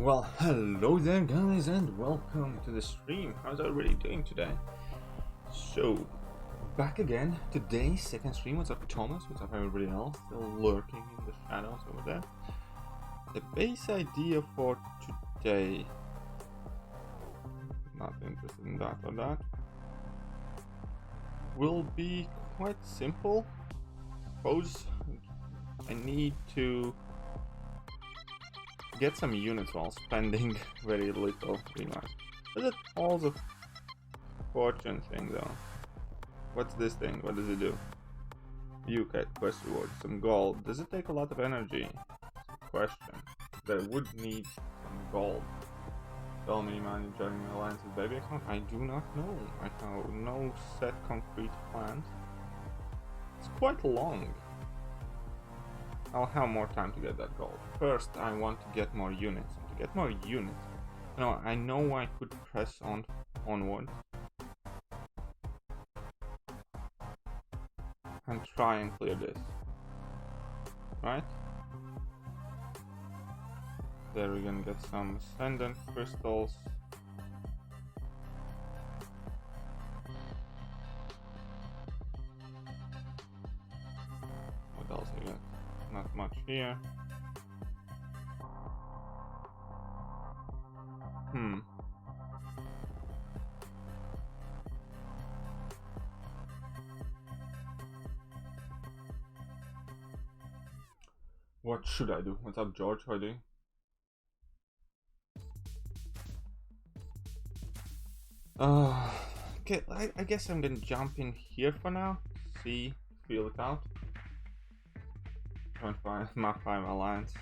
Well, hello there guys and welcome to the stream. How's everybody doing today? So, back again, today's second stream. What's up Thomas? What's up everybody else? Still lurking in the shadows over there. The base idea for today, not interested in that or that, will be quite simple. Suppose I need to get some units while spending very little. Be nice. Is it all the fortune thing though? What's this thing? What does it do? You get quest rewards, some gold. Does it take a lot of energy? Question. That would need some gold. Tell me, man, you're joining the Alliance's baby account? I do not know. I have no set concrete plans. It's quite long. I'll have more time to get that gold. First, I want to get more units. And to get more units, I know I could press onward and try and clear this. Right? There we're gonna get some ascendant crystals. What else I got? Not much here. What should I do? What's up, George? How are you doing? Okay, I guess I'm gonna jump in here for now. Feel it out. Map 5 Alliance.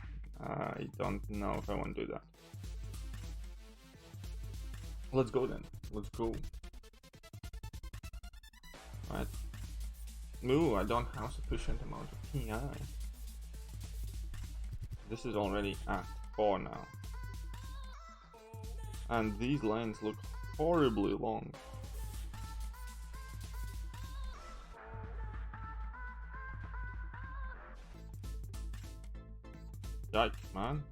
I don't know if I want to do that. Let's go then. Let's go. Right. Ooh, I don't have sufficient amount of PI. This is already Act 4 now. And these lanes look horribly long. Yikes, man.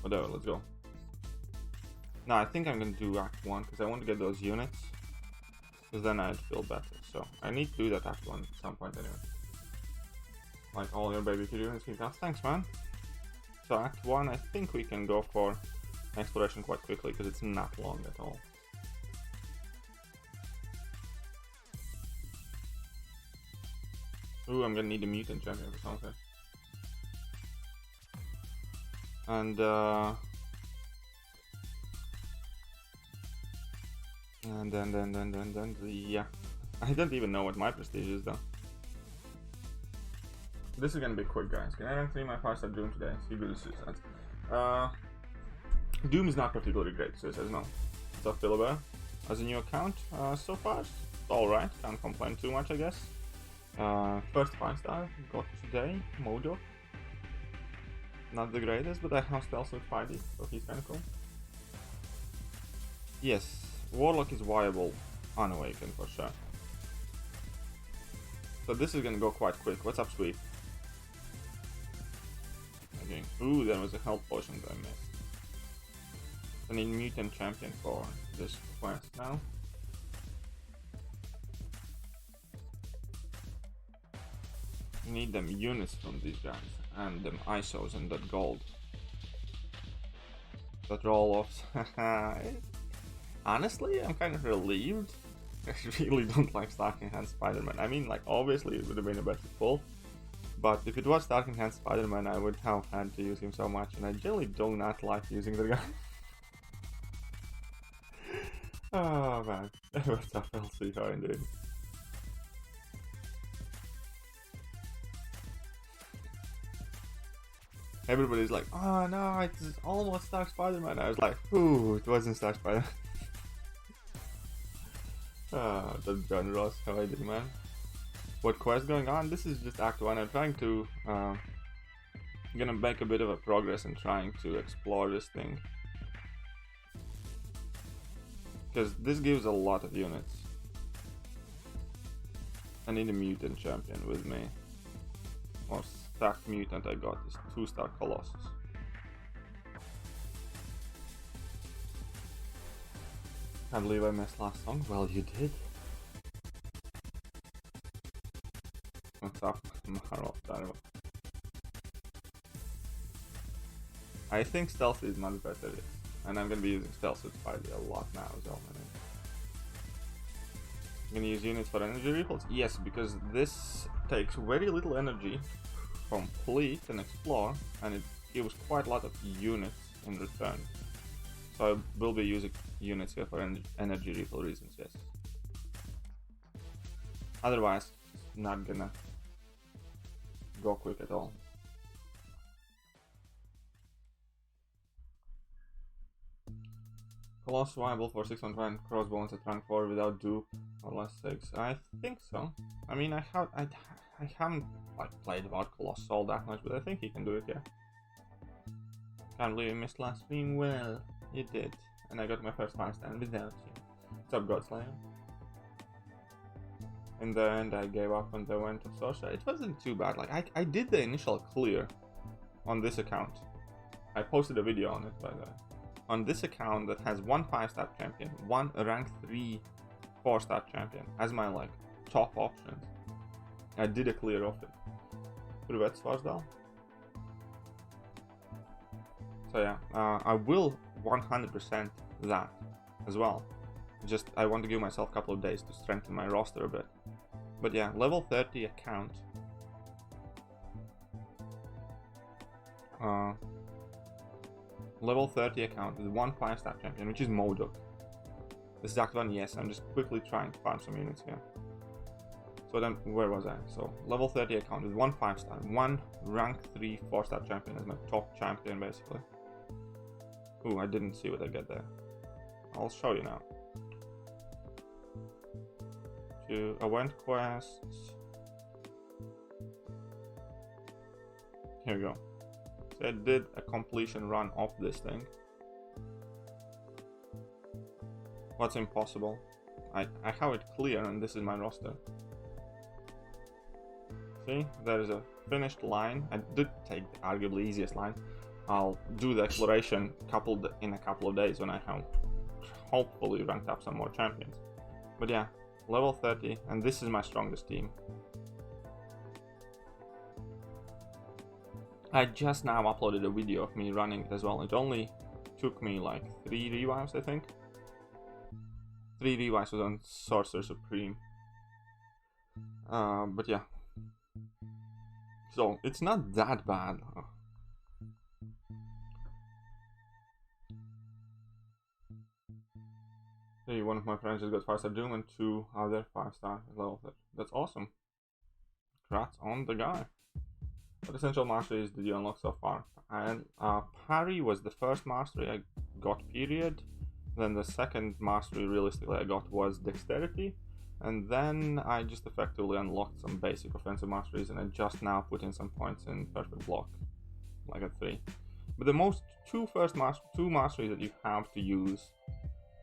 Whatever, let's go. No, I think I'm gonna do Act 1 because I want to get those units. Because then I'd feel better. So I need to do that Act 1 at some point anyway. Like all your baby units. Thanks, man. So Act 1, I think we can go for exploration quite quickly because it's not long at all. Ooh, I'm gonna need a mutant champion for something. And then yeah, I don't even know what my prestige is though. This is gonna be quick, guys. Can I rank 3 my 5-star Doom today? See good suicides. Doom is not particularly great, so it says no. What's up, Philibert? As a new account, so far it's alright. Can't complain too much, I guess. First 5-star got today, Mojo. Not the greatest, but I have stealth with 5D, so he's kinda cool. Yes, Warlock is viable, unawakened for sure. So this is gonna go quite quick. What's up, Sweep? Okay. Ooh, there was a health potion that I missed. I need mutant champion for this quest now. I need them units from these guys. And them ISOs and that gold. That roll-offs. Honestly, I'm kind of relieved. I really don't like Stark in Hand Spider-Man. I mean, like, obviously it would have been a better pull. But if it was Stark in Hand Spider-Man, I would have had to use him so much. And I generally do not like using the guy. Oh man. What's up, LC? How are you doing? Everybody's like, oh no, it's almost Stark Spider-Man. I was like, ooh, it wasn't Stark Spider-Man. That's John Ross. How are you doing, man? What quest going on? This is just Act 1. I'm trying to, gonna make a bit of a progress in trying to explore this thing. Because this gives a lot of units. I need a mutant champion with me. Or stacked mutant I got is 2-star Colossus. Can't believe I missed last song. Well, you did. What's up, Marvel? I think stealth is much better, and I'm gonna be using stealth suit Spidey a lot now as well. I'm gonna use units for energy refills? Yes, because this takes very little energy to complete and explore, and it gives quite a lot of units in return. So I will be using units here for energy refill reasons, yes. Otherwise, it's not gonna go quick at all. Coloss viable for 6-on-1 crossbones at rank 4 without dupe or less 6. I think so. I mean, I haven't like played about Colossal that much, but I think he can do it, yeah. Can't believe you missed last stream. Well, you did, and I got my first 5-star without you. What's up, Godslayer? In the end, I gave up when they went to Sorcerer. It wasn't too bad. Like I did the initial clear on this account. I posted a video on it, by the way. On this account that has one 5-star champion, one rank 3 4-star champion as my like top options. I did a clear of it. Privet Svarsdal. So yeah, I will 100% that as well. Just I want to give myself a couple of days to strengthen my roster a bit. But yeah, level 30 account. Level 30 account with one 5-star champion, which is Modok. This is Act 1, yes, I'm just quickly trying to farm some units here. So then, where was I? So, level 30 account with one 5-star, one rank 3 4-star champion as my top champion, basically. Ooh, I didn't see what I get there. I'll show you now. To event quests. Here we go. So I did a completion run of this thing. What's impossible? I have it clear, and this is my roster. See, there is a finished line. I did take the arguably easiest line. I'll do the exploration in a couple of days when I have hopefully ranked up some more champions. But yeah, level 30, and this is my strongest team. I just now uploaded a video of me running it as well. It only took me like 3 revives, I think. 3 revives was on Sorcerer Supreme. But yeah. So, it's not that bad. Hey, one of my friends just got 5-star Doom and 2 other 5-star level 30. That's awesome. Congrats on the guy. What essential masteries did you unlock so far? And parry was the first mastery I got, period. Then the second mastery realistically I got was dexterity. And then I just effectively unlocked some basic offensive masteries, and I just now put in some points in perfect block, like at 3. But the two masteries that you have to use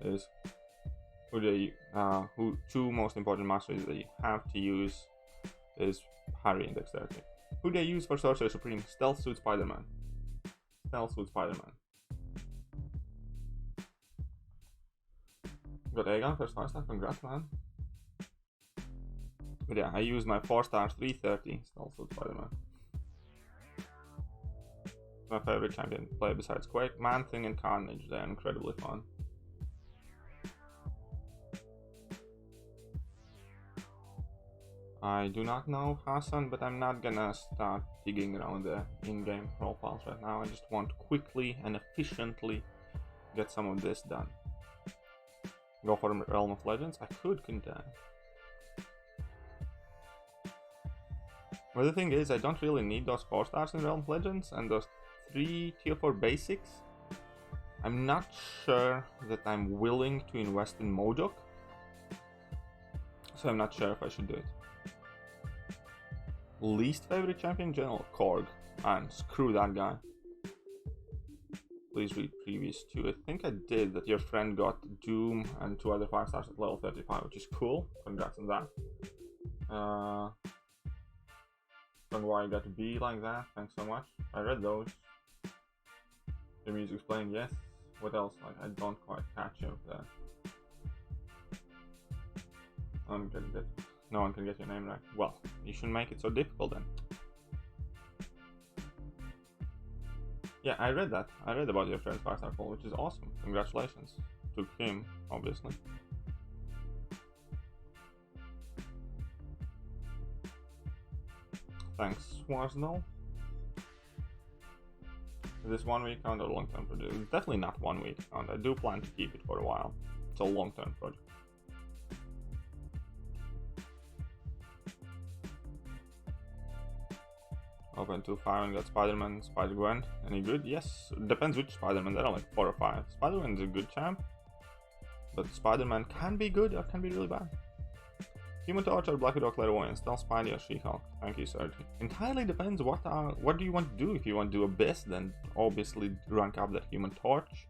is two most important masteries that you have to use is parry and dexterity. Who do I use for Sorcerer Supreme? Stealth Suit Spider-Man. Stealth Suit Spider-Man. Got Aegon first 5-star, congrats man. But yeah, I used my 4-star 330 Stealth Suit Spider-Man. My favorite champion to play besides Quake, Man-Thing and Carnage, they're incredibly fun. I do not know Hassan, but I'm not gonna start digging around the in-game profiles right now. I just want to quickly and efficiently get some of this done. Go for Realm of Legends? I could contend. But the thing is, I don't really need those 4-stars in Realm of Legends and those 3 tier 4 basics. I'm not sure that I'm willing to invest in Modok, so I'm not sure if I should do it. Least favorite champion? General Korg. And screw that guy. Please read previous 2. I think I did that your friend got Doom and 2 other 5-stars at level 35, which is cool. Congrats on that. Don't know why I got to be like that. Thanks so much. I read those. The music's playing, yes. What else? Like, I don't quite catch up there. No one can get your name right. Well, you shouldn't make it so difficult then. Yeah, I read that. I read about your friend's 5-star poll, which is awesome. Congratulations to him, obviously. Thanks, Swarsnell. Is this 1 week count or long term project? It's definitely not 1 week count. I do plan to keep it for a while. It's a long term project. Open 2-5 and got Spider-Man, Spider-Gwen. Any good? Yes. Depends which Spider-Man. There are like 4 or 5. Spider-Man is a good champ, but Spider-Man can be good or can be really bad. Human Torch or Black Widow Clairvoyance, Stealth Spidey or She-Hulk. Thank you, sir. Entirely depends what do you want to do. If you want to do Abyss, then obviously rank up that Human Torch.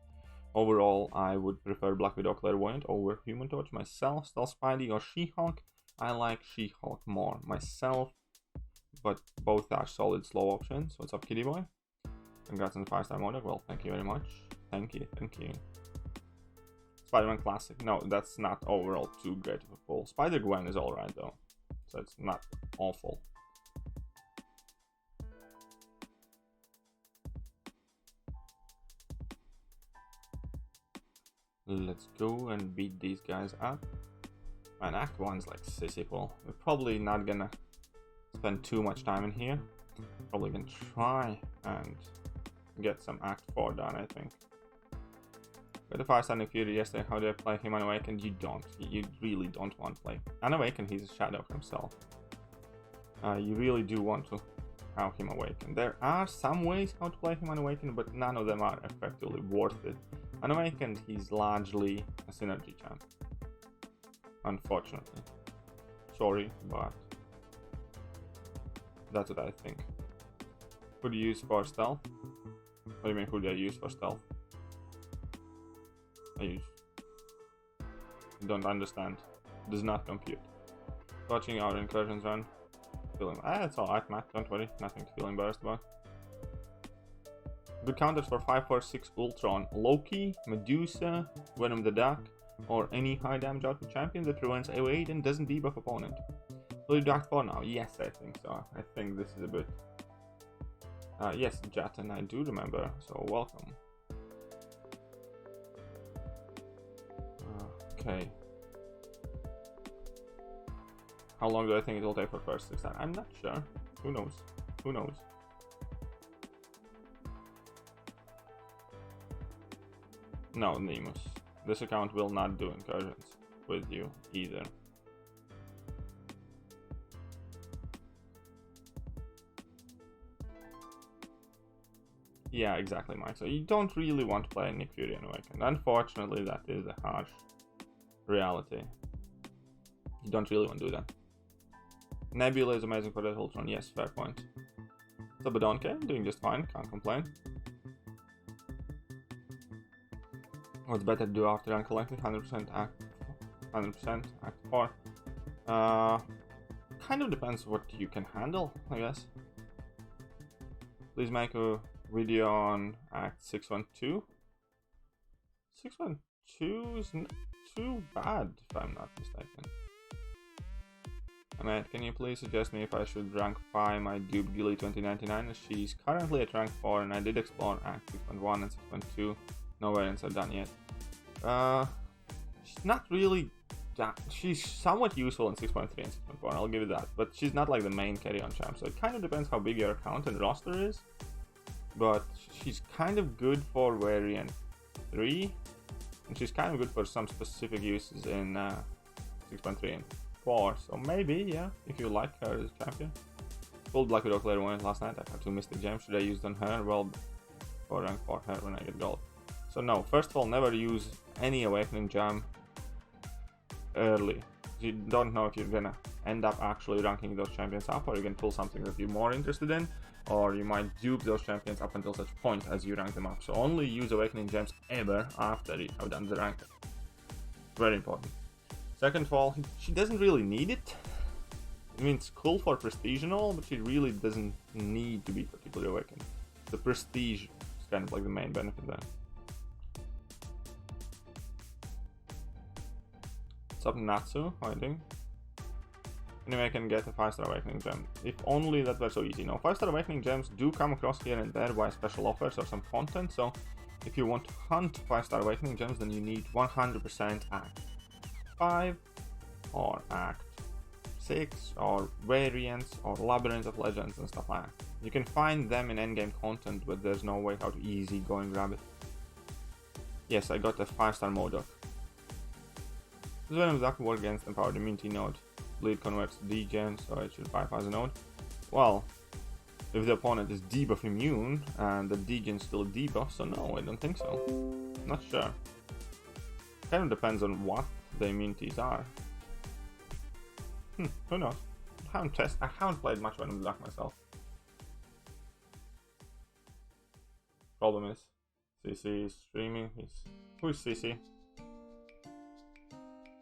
Overall, I would prefer Black Widow Clairvoyant over Human Torch myself. Stealth Spidey or She-Hulk. I like She-Hulk more myself, but both are solid slow options. What's up, Kitty Boy? Congrats on the 5-star model. Well, thank you very much. Thank you. Spider-Man Classic. No, that's not overall too great of a pull. Spider-Gwen is alright though, so it's not awful. Let's go and beat these guys up. Man, Act 1's like sissy pull. We're probably not gonna spend too much time in here. Probably gonna try and get some Act 4 done, I think. Got the 5-star Thekiryu yesterday. How do I play him Unawakened? You don't. You really don't want to play Unawakened. He's a shadow himself. You really do want to have him awakened. There are some ways how to play him Unawakened, but none of them are effectively worth it. Unawakened, he's largely a synergy champ. Unfortunately. Sorry, but that's what I think. Who do you use for stealth? What do you mean, who do I use for stealth? I don't understand. Does not compute. Watching our incursions run. Feeling it's alright, Matt, don't worry. Nothing to feel embarrassed about. Good counters for 5-4-6 Ultron. Loki, Medusa, Venom the Duck, or any high damage output champion that prevents evade and doesn't debuff opponent. Will you do Act 4 now? Yes, I think so. I think this is a bit... yes, Jatin, I do remember, so welcome. Okay. How long do I think it will take for first 6 times? I'm not sure. Who knows? Who knows? No, Nemus. This account will not do incursions with you either. Yeah, exactly, Mike. So you don't really want to play Nick Fury and Awakened. Unfortunately, that is a harsh reality. You don't really want to do that. Nebula is amazing for that Ultron. Yes, fair point. So Badonke, doing just fine. Can't complain. What's better to do after Uncollected? 100% Act 4. Kind of depends what you can handle, I guess. Please make a video on Act 612. 612 is not too bad, if I'm not mistaken. Matt, can you please suggest me if I should rank 5 my dupe Gilly 2099? She's currently at rank 4 and I did explore Act 6.1 and 6.2. No variants are done yet. She's not really that... She's somewhat useful in 6.3 and 6.4, I'll give it that. But she's not like the main carry-on champ, so it kind of depends how big your account and roster is. But she's kind of good for variant 3. And she's kind of good for some specific uses in 6.3 and 4. So maybe, yeah, if you like her as a champion. Pulled Black Widow Clairvoyant last night. I have 2 Mystic Gems. Should I use on her? Well, for rank 4 her when I get gold. So no, first of all, never use any Awakening Gem early. You don't know if you're gonna end up actually ranking those champions up, or you can pull something that you're more interested in, or you might dupe those champions up until such point as you rank them up. So only use Awakening Gems ever after you have done the rank. Very important. Second of all, she doesn't really need it. I mean, it's cool for prestige and all, but she really doesn't need to be particularly awakened. The prestige is kind of like the main benefit there. What's up, Natsu? How are you doing? Anyway, I can get a 5-star awakening gem. If only that were so easy. No, 5-star awakening gems do come across here and there by special offers or some content, so if you want to hunt 5-star awakening gems, then you need 100% Act 5 or Act 6 or variants or Labyrinth of Legends and stuff like that. You can find them in endgame content, but there's no way how to easy go and grab it. Yes, I got a 5-star Modok. This Venom Duck work against empowered immunity node. Bleed converts to degen, so it should bypass the node. Well, if the opponent is debuff immune and the degen still debuff, so no, I don't think so. Not sure. Kind of depends on what the immunities are. Who knows? I haven't played much Venom Duck myself. Problem is, CC is streaming. Who's CC?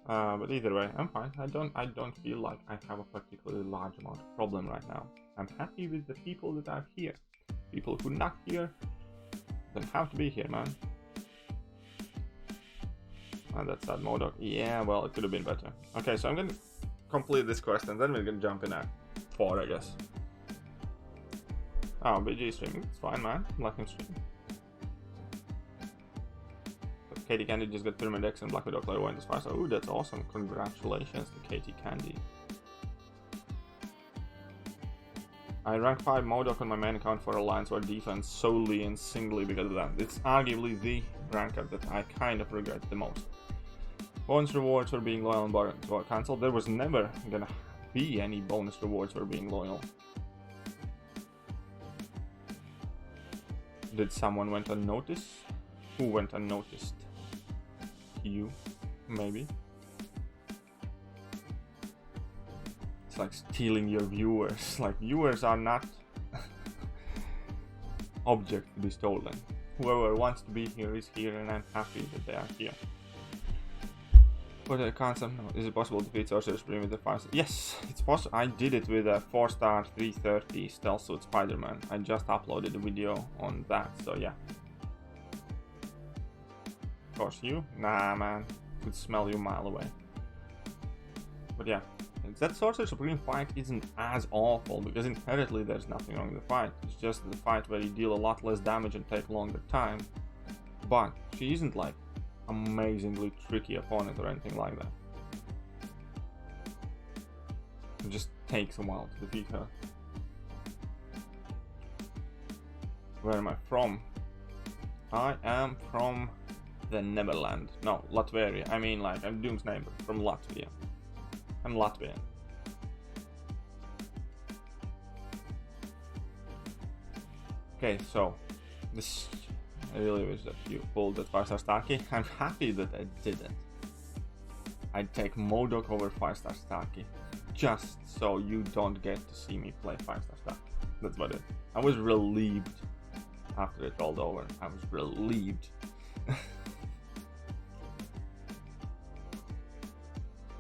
But either way, I'm fine. I don't feel like I have a particularly large amount of problem right now. I'm happy with the people that are here. People who not here don't have to be here, man. And that's that Modok. Yeah, well, it could have been better. Okay, so I'm gonna complete this quest and then we're gonna jump in at 4, I guess. Oh, BG streaming. It's fine, man. Let him stream. Katie Candy just got Pyramid X and Black Widow Clairvoyant as far. So, ooh, that's awesome. Congratulations to Katie Candy. I rank 5 Modok on my main account for Alliance War defense solely and singly because of that. It's arguably the rank up that I kind of regret the most. Bonus rewards for being loyal and bar cancelled. There was never gonna be any bonus rewards for being loyal. Did someone went unnoticed? Who went unnoticed? You, maybe. It's like stealing your viewers. Like, viewers are not object to be stolen. Whoever wants to be here is here, and I'm happy that they are here. But I can't. No. Is it possible to defeat Sorcerer Supreme with the 5-star? Yes, it's possible. I did it with a 4-star 330 Stealth Suit Spider-Man. I just uploaded a video on that, so yeah. Of course, you? Nah, man. Could smell you a mile away. But yeah, that Sorcerer Supreme fight isn't as awful because inherently there's nothing wrong with the fight. It's just the fight where you deal a lot less damage and take longer time. But she isn't like amazingly tricky opponent or anything like that. It just takes a while to defeat her. Where am I from? I am from the Neverland. No, Latvia. I mean, like, I'm Doom's neighbor from Latvia. I'm Latvian. Okay, so this, I really wish that you pulled that 5-star Starkey. I'm happy that I didn't. I'd take Modok over 5-star Starkey, just so you don't get to see me play 5-star Starkey. That's about it. I was relieved after it rolled over. I was relieved.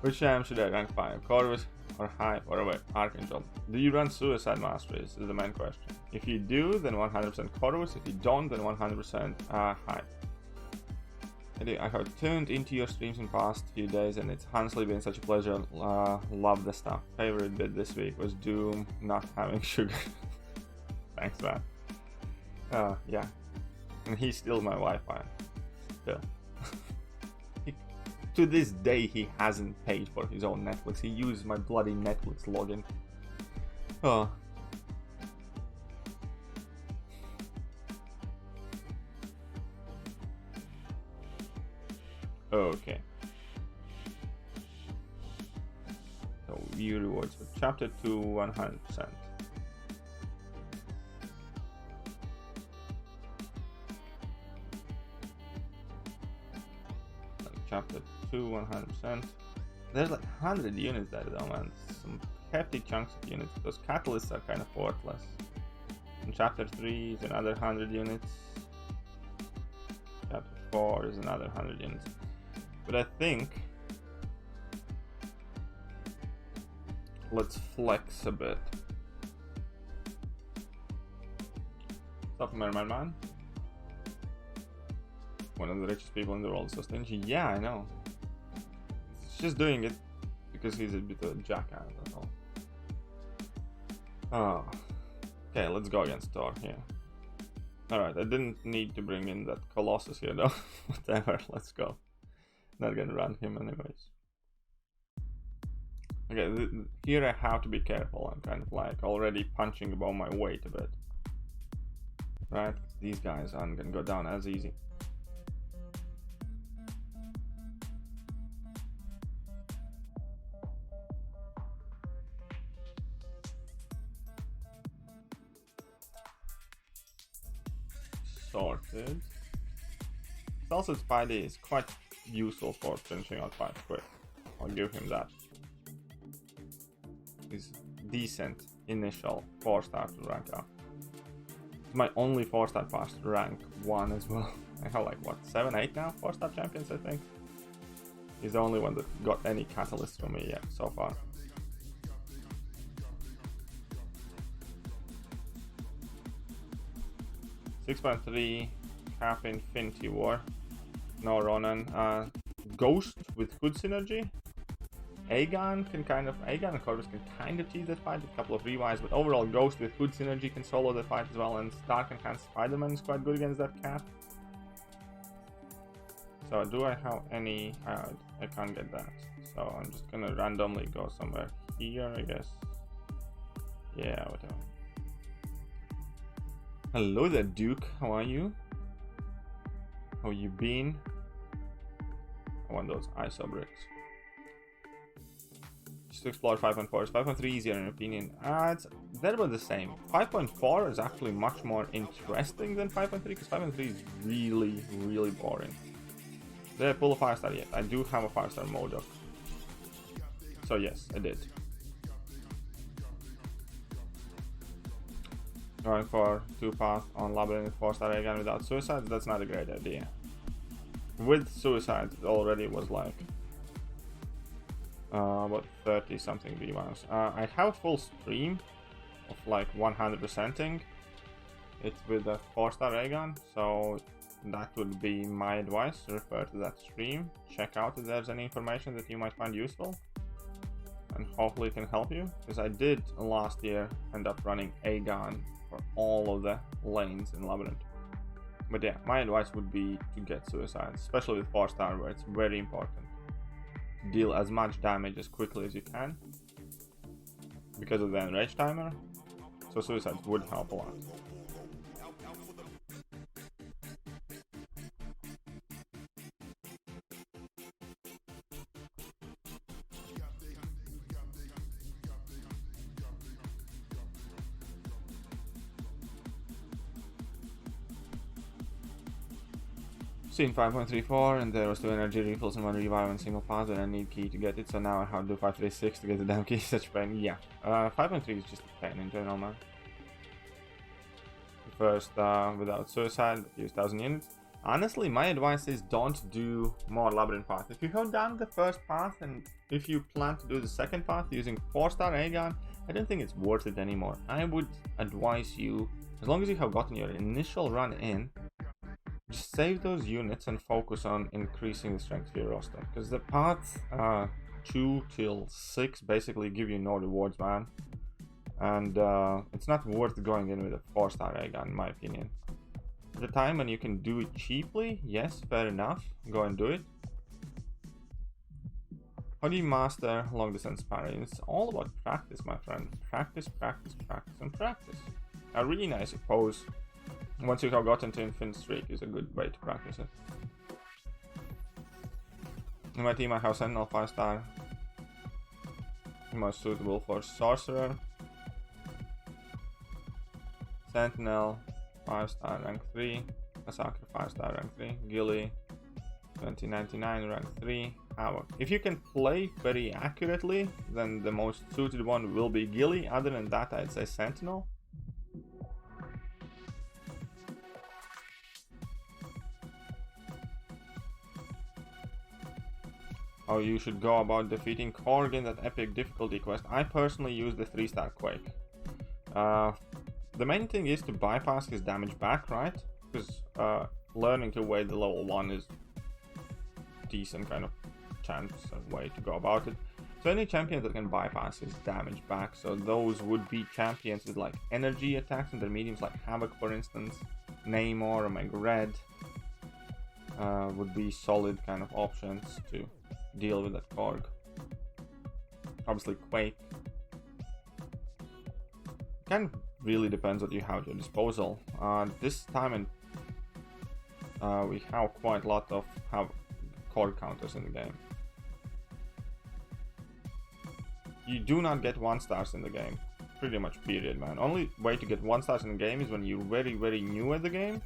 Which am should I rank 5? Corvus or Hype or wait, Archangel? Do you run Suicide Masteries is the main question. If you do, then 100% Corvus. If you don't, then 100% Hype. I have tuned into your streams in the past few days and it's honestly been such a pleasure. Love the stuff. Favorite bit this week was Doom not having sugar. Thanks, man. Yeah. And he's still my Wi-Fi. Still. To this day, he hasn't paid for his own Netflix. He used my bloody Netflix login. Oh. Okay. So, view rewards for chapter 2, 100%. Chapter 2, 100%. There's like 100 units there though, man. Some hefty chunks of units. Those catalysts are kind of worthless. And chapter 3 is another 100 units. Chapter 4 is another 100 units. But I think let's flex a bit. Stop, man. One of the richest people in the world, so stingy. Yeah, I know. It's just doing it because he's a bit of a jackass, that's all. Oh. Okay, let's go against Thor here. Alright, I didn't need to bring in that Colossus here though. Whatever, let's go. Not gonna run him anyways. Okay, here I have to be careful. I'm kind of like already punching above my weight a bit. Right, these guys aren't gonna go down as easy. Sorted. Also, Spidey is quite useful for finishing out fights quick. I'll give him that. He's decent initial 4-star to rank up. It's my only 4-star past rank 1 as well. I have like what, 7, 8 now 4-star champions, I think. He's the only one that got any catalyst from me yet so far. .3 Cap Infinity War. No Ronan. Ghost with good synergy. Aegon and Corvus can kind of cheese that fight with a couple of revives, but overall Ghost with good synergy can solo the fight as well, and Stark Enhanced Spider-Man is quite good against that cap. So do I have any... I can't get that. So I'm just gonna randomly go somewhere here, I guess. Yeah, whatever. Hello there, Duke. How are you? How you been? I want those ISO bricks. Just to explore 5.4. Is 5.3 easier in your opinion? They're about the same. 5.4 is actually much more interesting than 5.3 because 5.3 is really, really boring. Did I pull a 5-star yet? I do have a 5-star MCOC. So yes, I did. Going for 2-path on Labyrinth 4-star again without suicides, that's not a great idea. With suicides, it already was like about 30 something rebounds. I have a full stream of like 100%ing it with a 4-star Aegon, so that would be my advice. Refer to that stream, check out if there's any information that you might find useful, and hopefully it can help you, because I did last year end up running Aegon for all of the lanes in Labyrinth. But yeah, my advice would be to get suicides, especially with 4-star, where it's very important to deal as much damage as quickly as you can because of the enrage timer. So suicides would help a lot. In 5.34 and there was 2 energy refills and 1 revive and single pass, and I need key to get it, so now I have to do 5.36 to get the damn key. Such pain. Yeah, 5.3 is just a pain in general, man. First, without suicide, use 1000 units. Honestly, my advice is don't do more labyrinth paths. If you have done the first path and if you plan to do the second path using 4-star Aegon, I don't think it's worth it anymore. I would advise you, as long as you have gotten your initial run in, just save those units and focus on increasing the strength of your roster, because the path 2 till 6 basically give you no rewards, man, and it's not worth going in with a 4-star Aegon in my opinion. At the time when you can do it cheaply, yes, fair enough, go and do it. How do you master long distance parry? It's all about practice, my friend. Practice, practice, practice, and practice. Arena, I suppose, once you have gotten to Infinite Streak, is a good way to practice it. In my team I have Sentinel 5-star, most suitable for Sorcerer. Sentinel 5-star rank 3, Massacre 5-star rank 3, Gilly 2099 rank 3, Havoc. If you can play very accurately, then the most suited one will be Gilly. Other than that, I'd say Sentinel. How you should go about defeating Korg in that epic difficulty quest. I personally use the 3-star Quake. The main thing is to bypass his damage back, right? Because learning to wait the level 1 is decent kind of chance and way to go about it. So any champions that can bypass his damage back, so those would be champions with like energy attacks and their mediums, like Havoc for instance, Namor, Omega Red, would be solid kind of options to deal with that Korg. Obviously Quake. Kind of really depends what you have at your disposal. This time we have quite a lot of Korg counters in the game. You do not get 1-stars in the game, pretty much period, man. Only way to get 1-stars in the game is when you're very new at the game,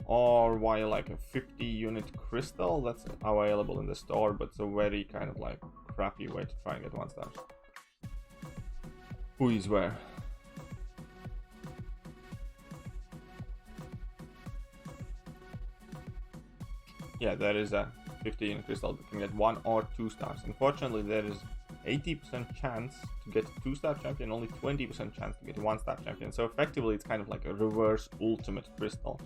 or while like a 50 unit crystal that's available in the store, but it's a very kind of like crappy way to try and get 1-stars. Who is where? Yeah, there is a 50 unit crystal that can get 1 or 2 stars. Unfortunately, there is 80% chance to get a 2-star champion, only 20% chance to get a 1-star champion. So effectively it's kind of like a reverse ultimate crystal.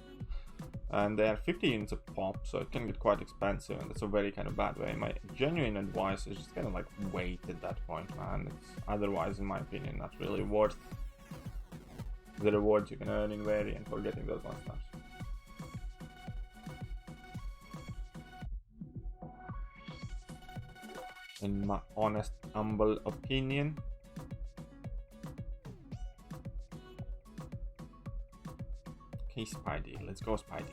And they are 50 units a pop, so it can get quite expensive, and that's a very kind of bad way. My genuine advice is just kind of like wait at that point, man. It's otherwise, in my opinion, not really worth the rewards you can earn in variant for getting those 1-stars. In my honest, humble opinion. Okay, Spidey. Let's go, Spidey.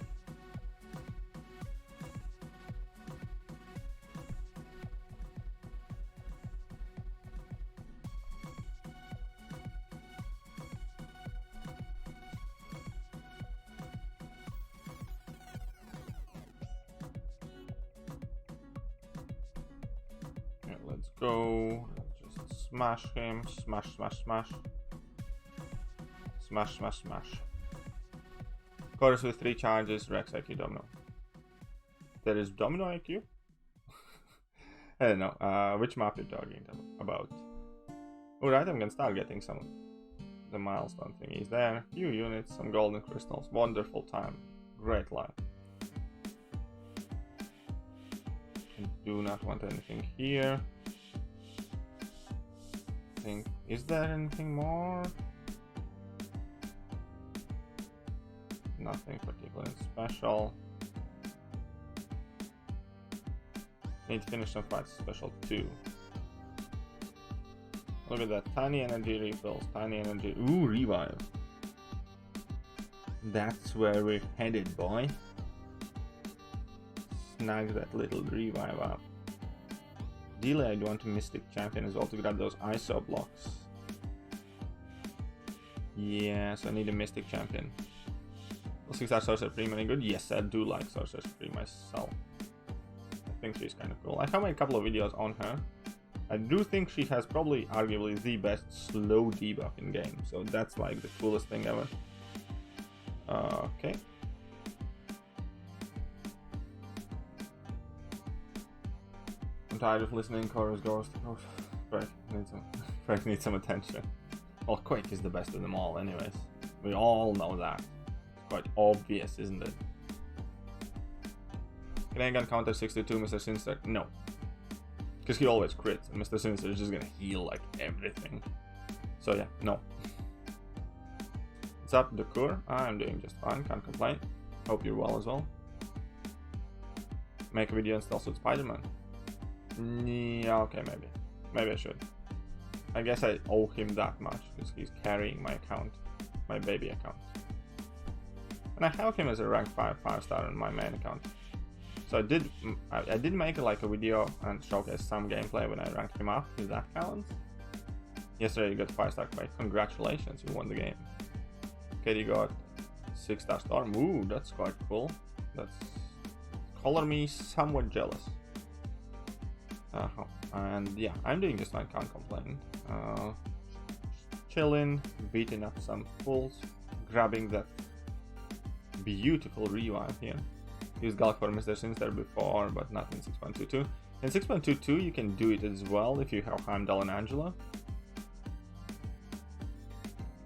Let's go. Just smash him. Smash. Chorus with 3 charges. Rex IQ Domino. There is Domino IQ? I don't know. Which map you're talking about? Alright, I'm gonna start getting some of the milestone thingies there. Few units, some golden crystals. Wonderful time. Great life. I do not want anything here. Is there anything more? Nothing particularly special. Need to finish some fights special too. Look at that, tiny energy refills, tiny energy. Ooh, revive. That's where we're headed, boy. Snag that little revive up. Ideally, I'd want a Mystic Champion as well to grab those ISO blocks. Yes, I need a Mystic Champion. 6-star Sorcerer Supreme any good? Yes, I do like Sorcerer Supreme myself. I think she's kind of cool. I have made a couple of videos on her. I do think she has probably arguably the best slow debuff in game, so that's like the coolest thing ever. Okay. I'm tired of listening. Chorus Ghost. Oh, Quake needs some attention. Well, Quake is the best of them all, anyways. We all know that. It's quite obvious, isn't it? Can I gun counter 62 Mr. Sinister? No. Because he always crits, and Mr. Sinister is just gonna heal like everything. So yeah, no. What's up, Thekiryu? I'm doing just fine, can't complain. Hope you're well as well. Make a video and still suit Spider-Man. Yeah, okay, maybe. Maybe I should. I guess I owe him that much, because he's carrying my account. My baby account. And I have him as a rank 5-star on my main account. So I did make like a video and showcase some gameplay when I ranked him up, if that counts. Yesterday you got 5-star Quake. Congratulations, you won the game. Okay, you got 6-star Storm. Ooh, that's quite cool. That's color me somewhat jealous. And yeah, I'm doing just fine, can't complain. Chilling, beating up some fools, grabbing that beautiful revive here. Used Gulk for Mr. Sinister before, but not in 6.22. In 6.22 you can do it as well if you have Heimdall and Angela.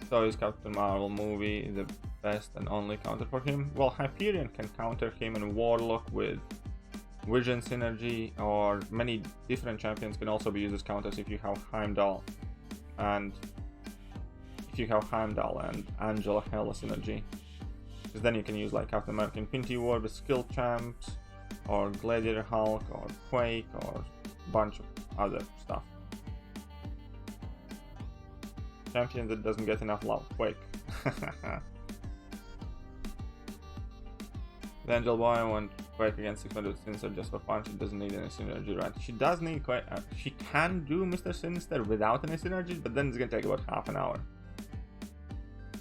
So is Captain Marvel movie the best and only counter for him? Well, Hyperion can counter him and Warlock with Vision synergy, or many different champions can also be used as counters if you have Heimdall and Angela Hella synergy, because then you can use like Captain America Infinity War with skill champs, or Gladiator Hulk, or Quake, or a bunch of other stuff. Champion that doesn't get enough love, Quake. The Angel Boy, I want Quake against 600 Sinister just for fun. She doesn't need any synergy, right? She does need Quake. She can do Mr. Sinister without any synergy, but then it's gonna take about half an hour.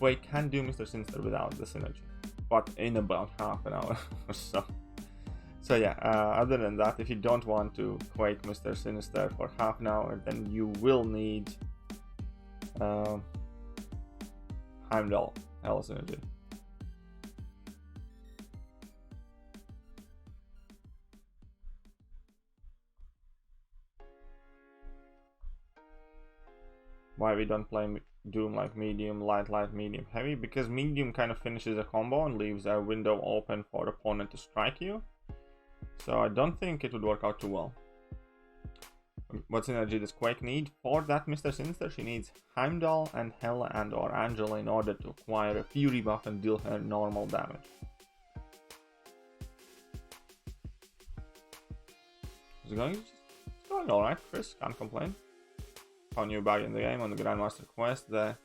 Quake can do Mr. Sinister without the synergy, but in about half an hour or so. So yeah, other than that, if you don't want to Quake Mr. Sinister for half an hour, then you will need Heimdall Hella synergy. Why we don't play Doom like medium, light, medium, heavy? Because medium kind of finishes a combo and leaves a window open for opponent to strike you. So I don't think it would work out too well. What synergy does Quake need? For that Mr. Sinister, she needs Heimdall and Hela and or Angela in order to acquire a Fury buff and deal her normal damage. It's going alright, Chris, can't complain. Found new bug in the game on the Grandmaster quest. The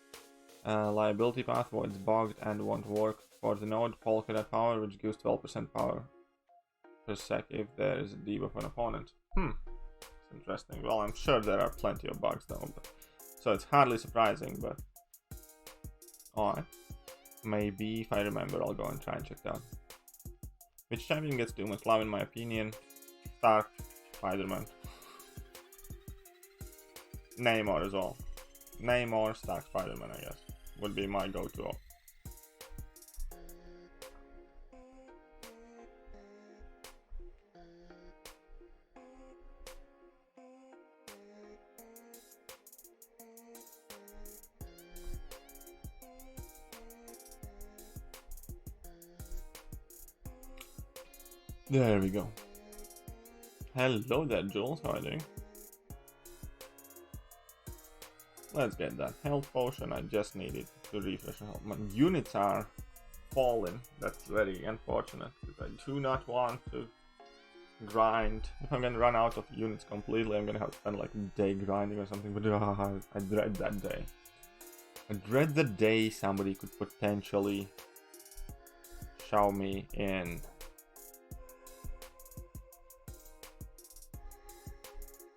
liability path was bugged and won't work for the node Polka Dot power, which gives 12% power per sec if there is a debuff on opponent. It's interesting. Well, I'm sure there are plenty of bugs though, so it's hardly surprising, but alright. Maybe if I remember, I'll go and try and check that out. Which champion gets too much love in my opinion? Stark, Spider-Man. Namor as well. Namor, Stark, Spider-Man, I guess, would be my go-to. There we go. Hello there, Jules. How are you doing? Let's get that health potion. I just needed to refresh the health. My units are falling. That's very unfortunate, because I do not want to grind. If I'm gonna run out of units completely, I'm gonna have to spend like a day grinding or something, but I dread that day. I dread the day somebody could potentially show me in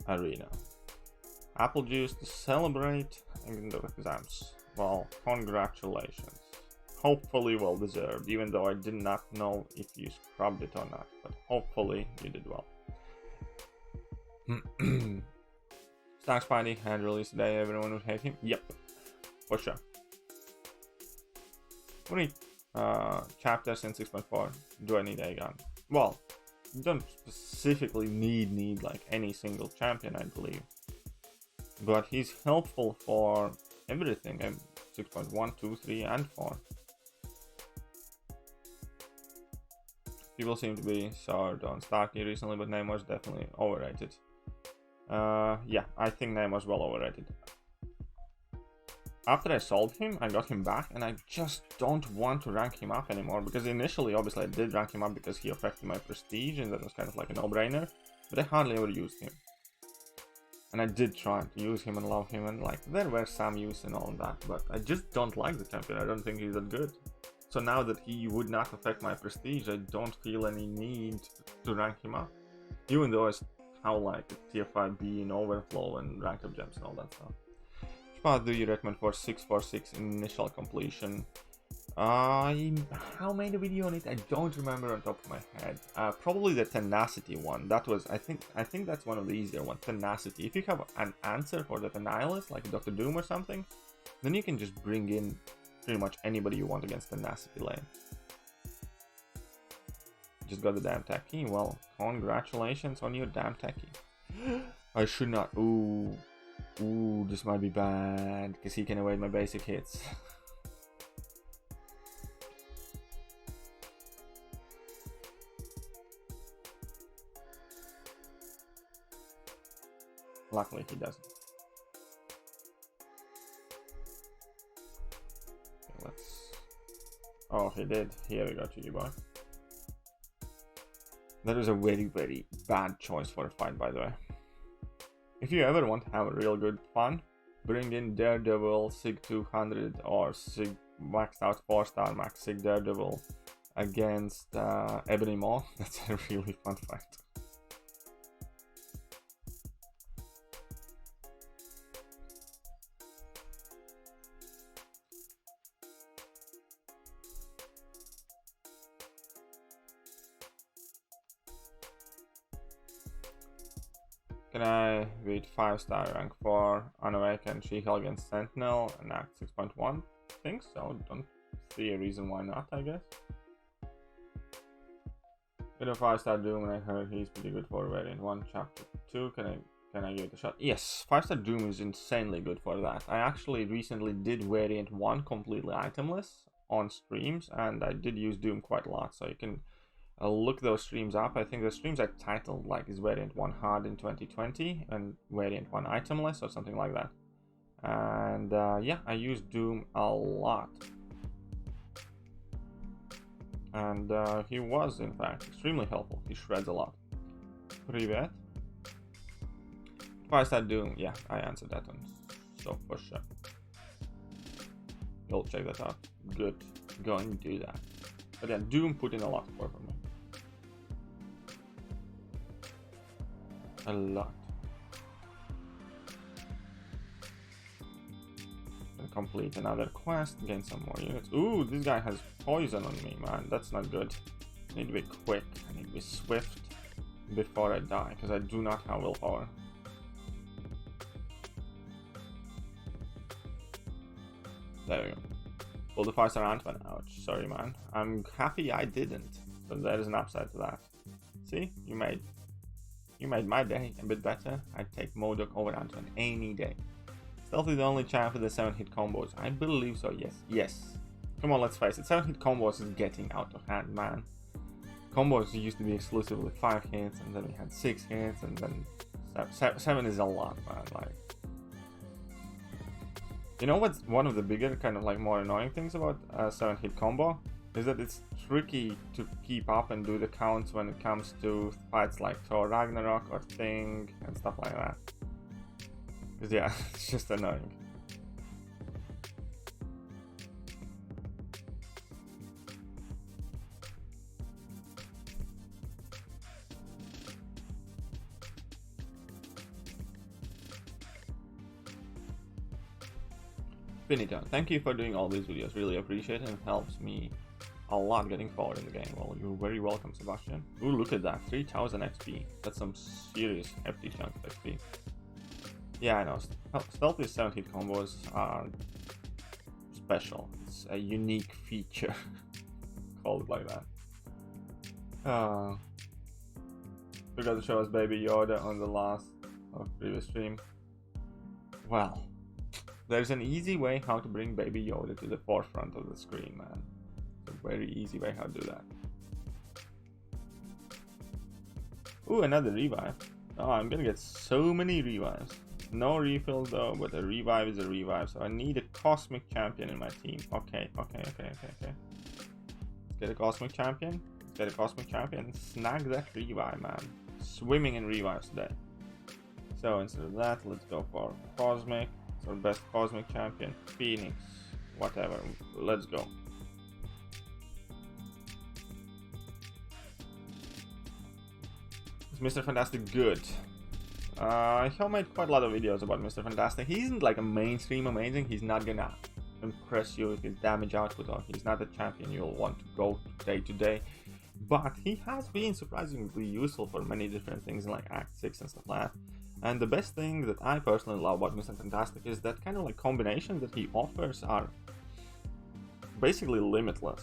arena. Apple juice to celebrate in the exams. Well, congratulations. Hopefully well deserved, even though I did not know if you scrubbed it or not, but hopefully you did well. Stark Spidey had released today, everyone would hate him. Yep, for sure. How many chapters in 6.4 do I need Aegon? Well, you don't specifically need like any single champion, I believe. But he's helpful for everything. 6.1, 2, 3, and 4. People seem to be soured on Starky recently, but Namor's definitely overrated. Yeah, I think Namor's well overrated. After I sold him, I got him back, and I just don't want to rank him up anymore, because initially, obviously, I did rank him up because he affected my prestige, and that was kind of like a no-brainer, but I hardly ever used him. And I did try to use him and love him, and like there were some use and all that, but I just don't like the champion. I don't think he's that good. So now that he would not affect my prestige, I don't feel any need to rank him up. Even though I how like tier 5B in overflow and rank up gems and all that stuff. Which path do you recommend for 646 initial completion? How made a video on it? I don't remember on top of my head. Probably the tenacity one. That was, I think that's one of the easier ones. Tenacity. If you have an answer for the Annihilus, like Dr. Doom or something, then you can just bring in pretty much anybody you want against tenacity lane. Just got the damn techie. Well, congratulations on your damn techie. I should not. Ooh, this might be bad because he can evade my basic hits. Luckily he doesn't. Okay, let's... Oh, he did. Here we go, cheeky boy. That was a very, very bad choice for a fight, by the way. If you ever want to have a real good fun, bring in Daredevil, Sig 200 or Sig maxed out 4-star Max Sig Daredevil against Ebony Maw. That's a really fun fight. Can I beat 5-star rank 4 Unawakened She-Hulk against Sentinel and Act 6.1? Think so, don't see a reason why not, I guess. With a 5-star Doom, I heard he's pretty good for variant 1 chapter 2. Can I give it a shot? Yes, 5-star Doom is insanely good for that. I actually recently did variant 1 completely itemless on streams, and I did use Doom quite a lot, so you can look those streams up. I think the streams are titled like is variant 1 hard in 2020 and variant 1 itemless or something like that. And yeah, I use Doom a lot. And he was, in fact, extremely helpful. He shreds a lot. Привет. 5-star Doom. Yeah, I answered that one. So, for sure. You'll check that out. Good. Go and do that. But yeah, Doom put in a lot of work for me. A lot. And complete another quest, gain some more units. Ooh, this guy has poison on me, man. That's not good. I need to be quick. I need to be swift before I die, because I do not have willpower. There we go. Pull the 5-star Ant-Man. Ouch. Sorry, man. I'm happy I didn't. So there is an upside to that. See? You made my day a bit better. I'd take Modok over Ant-Man any day. Stealth is the only champ with the 7-hit combos. I believe so, yes. Yes. Come on, let's face it. 7-hit combos is getting out of hand, man. Combos used to be exclusively 5 hits, and then we had 6 hits, and then 7 is a lot, man. Like, you know what's one of the bigger, kind of like more annoying things about a 7-hit combo? Is that it's tricky to keep up and do the counts when it comes to fights like Thor Ragnarok or Thing and stuff like that. Because yeah, it's just annoying. Finito, thank you for doing all these videos, really appreciate it and helps me a lot getting forward in the game. Well, you're very welcome, Sebastian. Ooh, look at that, 3000 XP. That's some serious hefty chunk of XP. Yeah, I know, stealth with 7-hit combos are special. It's a unique feature, called it like that. Forgot to show us Baby Yoda on the last previous stream. Well, there's an easy way how to bring Baby Yoda to the forefront of the screen, man. It's a very easy way how to do that. Ooh, another revive. Oh, I'm gonna get so many revives. No refill though, but a revive is a revive, so I need a Cosmic Champion in my team. Okay. Let's get a Cosmic Champion. Snag that revive, man. Swimming in revives today. So instead of that, let's go for Cosmic. It's our best Cosmic Champion. Phoenix. Whatever. Let's go. Is Mr. Fantastic good? I have made quite a lot of videos about Mr. Fantastic. He isn't like a mainstream amazing. He's not gonna impress you with his damage output, or he's not a champion you'll want to go day to day. But he has been surprisingly useful for many different things like Act 6 and stuff like that. And the best thing that I personally love about Mr. Fantastic is that kind of like combinations that he offers are basically limitless.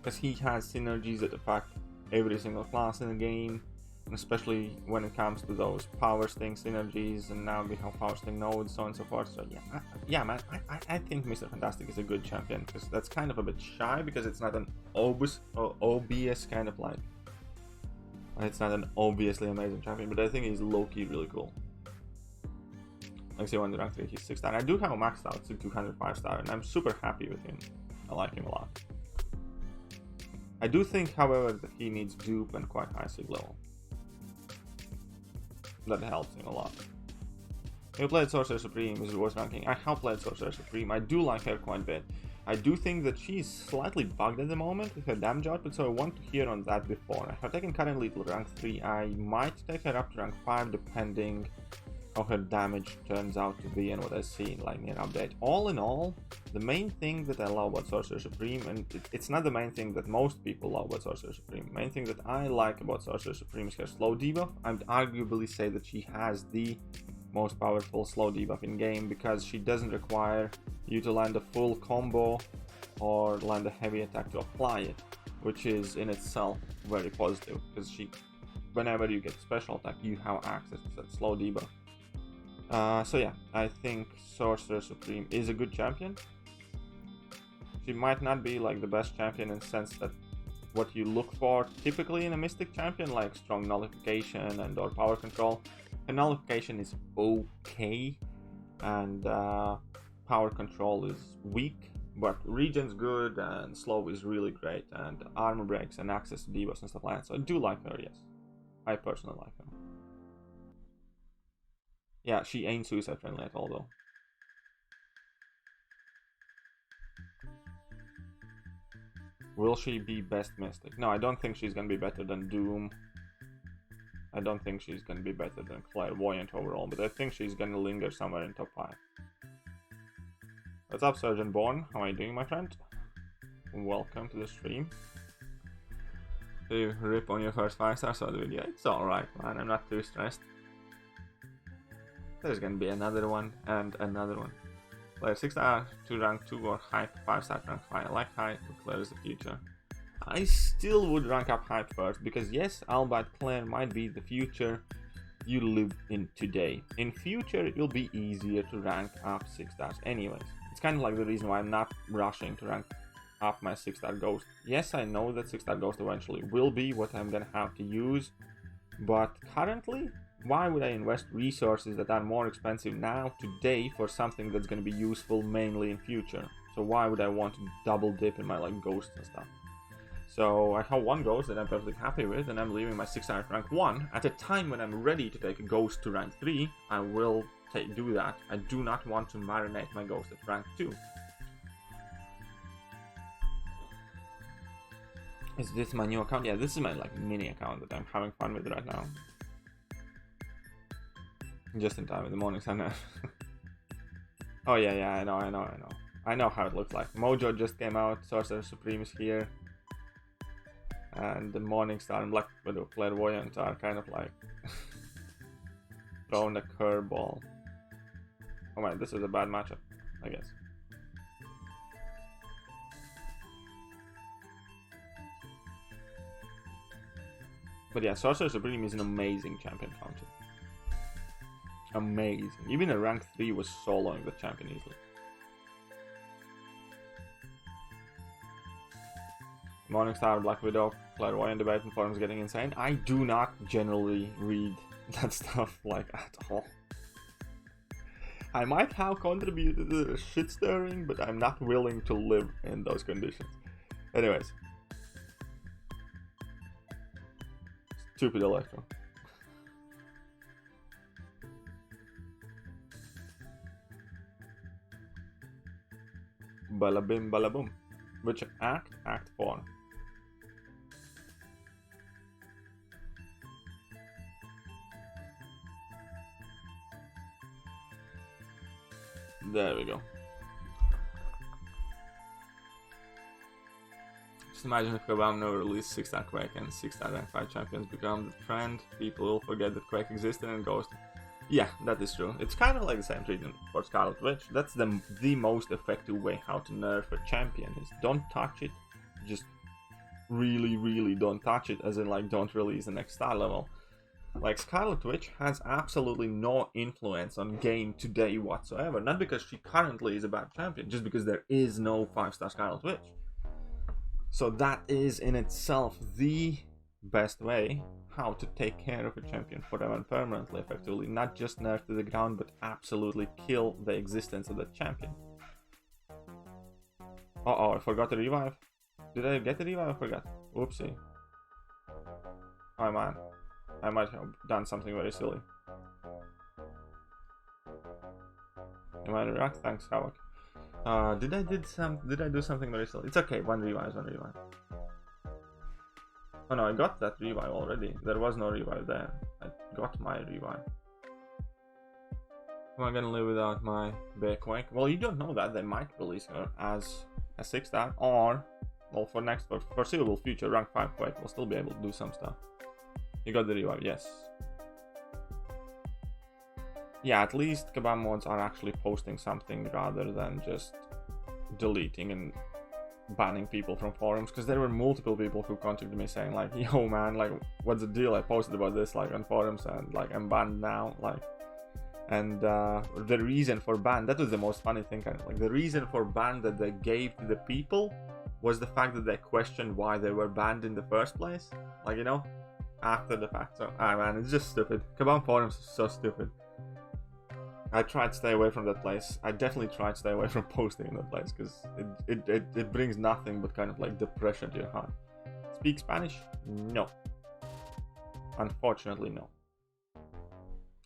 Because he has synergies that affect every single class in the game. And especially when it comes to those power sting synergies, and now we have power sting nodes, so on and so forth. So yeah, man, I think Mr. Fantastic is a good champion, because that's kind of a bit shy, because it's not an obvious kind of like, it's not an obviously amazing champion, but I think he's low-key really cool. Like say, when the rank 3, he's 6 star. I do have a maxed out to 205 star, and I'm super happy with him. I like him a lot. I do think, however, that he needs dupe and quite high sig level. That helps him a lot. You played Sorcerer Supreme is worth ranking. I have played Sorcerer Supreme. I do like her quite a bit. I do think that she's slightly bugged at the moment with her damage output, so I want to hear on that before. I have taken currently to rank 3. I might take her up to rank 5 depending how her damage turns out to be and what I see in like near update. All in all, the main thing that I love about Sorcerer Supreme, and it's not the main thing that most people love about Sorcerer Supreme. The main thing that I like about Sorcerer Supreme is her slow debuff. I'd arguably say that she has the most powerful slow debuff in game because she doesn't require you to land a full combo or land a heavy attack to apply it, which is in itself very positive because whenever you get special attack, you have access to that slow debuff. So yeah, I think Sorcerer Supreme is a good champion. She might not be like the best champion in the sense that what you look for typically in a Mystic champion, like strong nullification and or power control. Her nullification is okay, and power control is weak, but regen's good and slow is really great, and armor breaks and access to debuffs and stuff like that. So I do like her, yes. I personally like her. Yeah, she ain't suicide friendly at all though. Will she be best Mystic? No, I don't think she's gonna be better than Doom. I don't think she's gonna be better than Clairvoyant overall, but I think she's gonna linger somewhere in top 5. What's up, Surgeon Born? How are you doing, my friend? Welcome to the stream. Do you rip on your first 5 stars of the video? It's alright, man. I'm not too stressed. There's gonna be another one and another one. Player 6 star to rank 2 or hype 5 star to rank 5. I like hype, but Claire is the future. I still would rank up hype first because yes, albeit Claire might be the future you live in today. In future, it will be easier to rank up 6 stars anyways. It's kind of like the reason why I'm not rushing to rank up my 6 star Ghost. Yes, I know that 6 star Ghost eventually will be what I'm gonna have to use, but currently, why would I invest resources that are more expensive now, today, for something that's gonna be useful mainly in future? So why would I want to double dip in my like ghosts and stuff? So I have one ghost that I'm perfectly happy with, and I'm leaving my 6 star at rank 1. At a time when I'm ready to take a ghost to rank 3, I will do that. I do not want to marinate my ghost at rank 2. Is this my new account? Yeah, this is my like mini account that I'm having fun with right now. Just in time in the morning sun. Oh yeah, I know how it looks like. Mojo just came out, Sorcerer Supreme is here, and the Morningstar and Black Widow Clairvoyant are kind of like throwing a curveball. Oh my, this is a bad matchup, I guess. But yeah, Sorcerer Supreme is an amazing champion counter. Amazing. Even a rank 3 was soloing the champion easily. Morningstar, Black Widow, Clairvoyant debate and forums getting insane. I do not generally read that stuff like at all. I might have contributed to the shit stirring, but I'm not willing to live in those conditions. Anyways. Stupid Electro. Bala bim bala boom. Which act? Act 4. There we go. Just imagine if Kabam released 6 star Quake and 6 star rank 5 champions become the trend. People will forget that Quake existed and goes. Yeah, that is true. It's kind of like the same treatment for Scarlet Witch. That's the most effective way how to nerf a champion is don't touch it. Just really don't touch it, as in like don't release the next star level. Like Scarlet Witch has absolutely no influence on game today whatsoever. Not because she currently is a bad champion, just because there is no 5 star Scarlet Witch. So that is in itself the best way how to take care of a champion forever and permanently, effectively. Not just nerf to the ground, but absolutely kill the existence of that champion. Uh-oh, I forgot to revive. Did I get the revive? I forgot. Oopsie. Oh man. I might have done something very silly. Am I react? Thanks, Havoc. Did I do something very silly? It's okay, one revive. Oh no, I got that revive already. There was no revive there. I got my revive. Am I gonna live without my Bearquake? Well, you don't know that. They might release her as a 6-star, or, well, for next foreseeable future, rank 5 Quake, we'll still be able to do some stuff. You got the revive, yes. Yeah, at least Kabam mods are actually posting something rather than just deleting and banning people from forums, because there were multiple people who contacted me saying like, yo man, like, what's the deal? I posted about this like on forums and like I'm banned now, like, and the reason for ban, that was the most funny thing, kind of like the reason for ban that they gave to the people was the fact that they questioned why they were banned in the first place, like, you know, after the fact. So man, it's just stupid. Kabam forums is so stupid. I tried to stay away from that place. I definitely tried to stay away from posting in that place, because it brings nothing but kind of like depression to your heart. Speak Spanish? No. Unfortunately, no.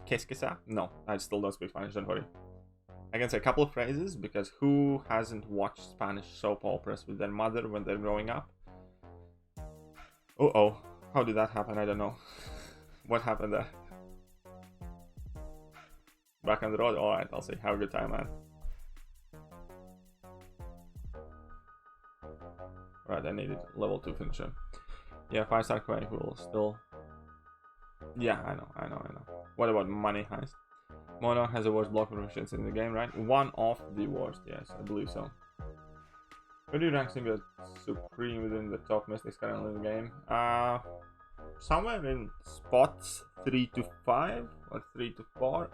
¿Qu'est-ce que ça? No, I still don't speak Spanish, don't worry. I can say a couple of phrases, because who hasn't watched Spanish soap operas with their mother when they're growing up? Uh-oh. How did that happen? I don't know. What happened there? Back on the road? Alright, I'll see. Have a good time, man. Right, I needed level 2 finisher. Yeah, 5-star Quake will still... Yeah, I know. What about Money Heist? Mono has the worst block proficiency in the game, right? One of the worst, yes, I believe so. Where do you rank Symbiote Supreme within the top mystics currently in the game? Somewhere in spots 3 to 5 or 3 to 4.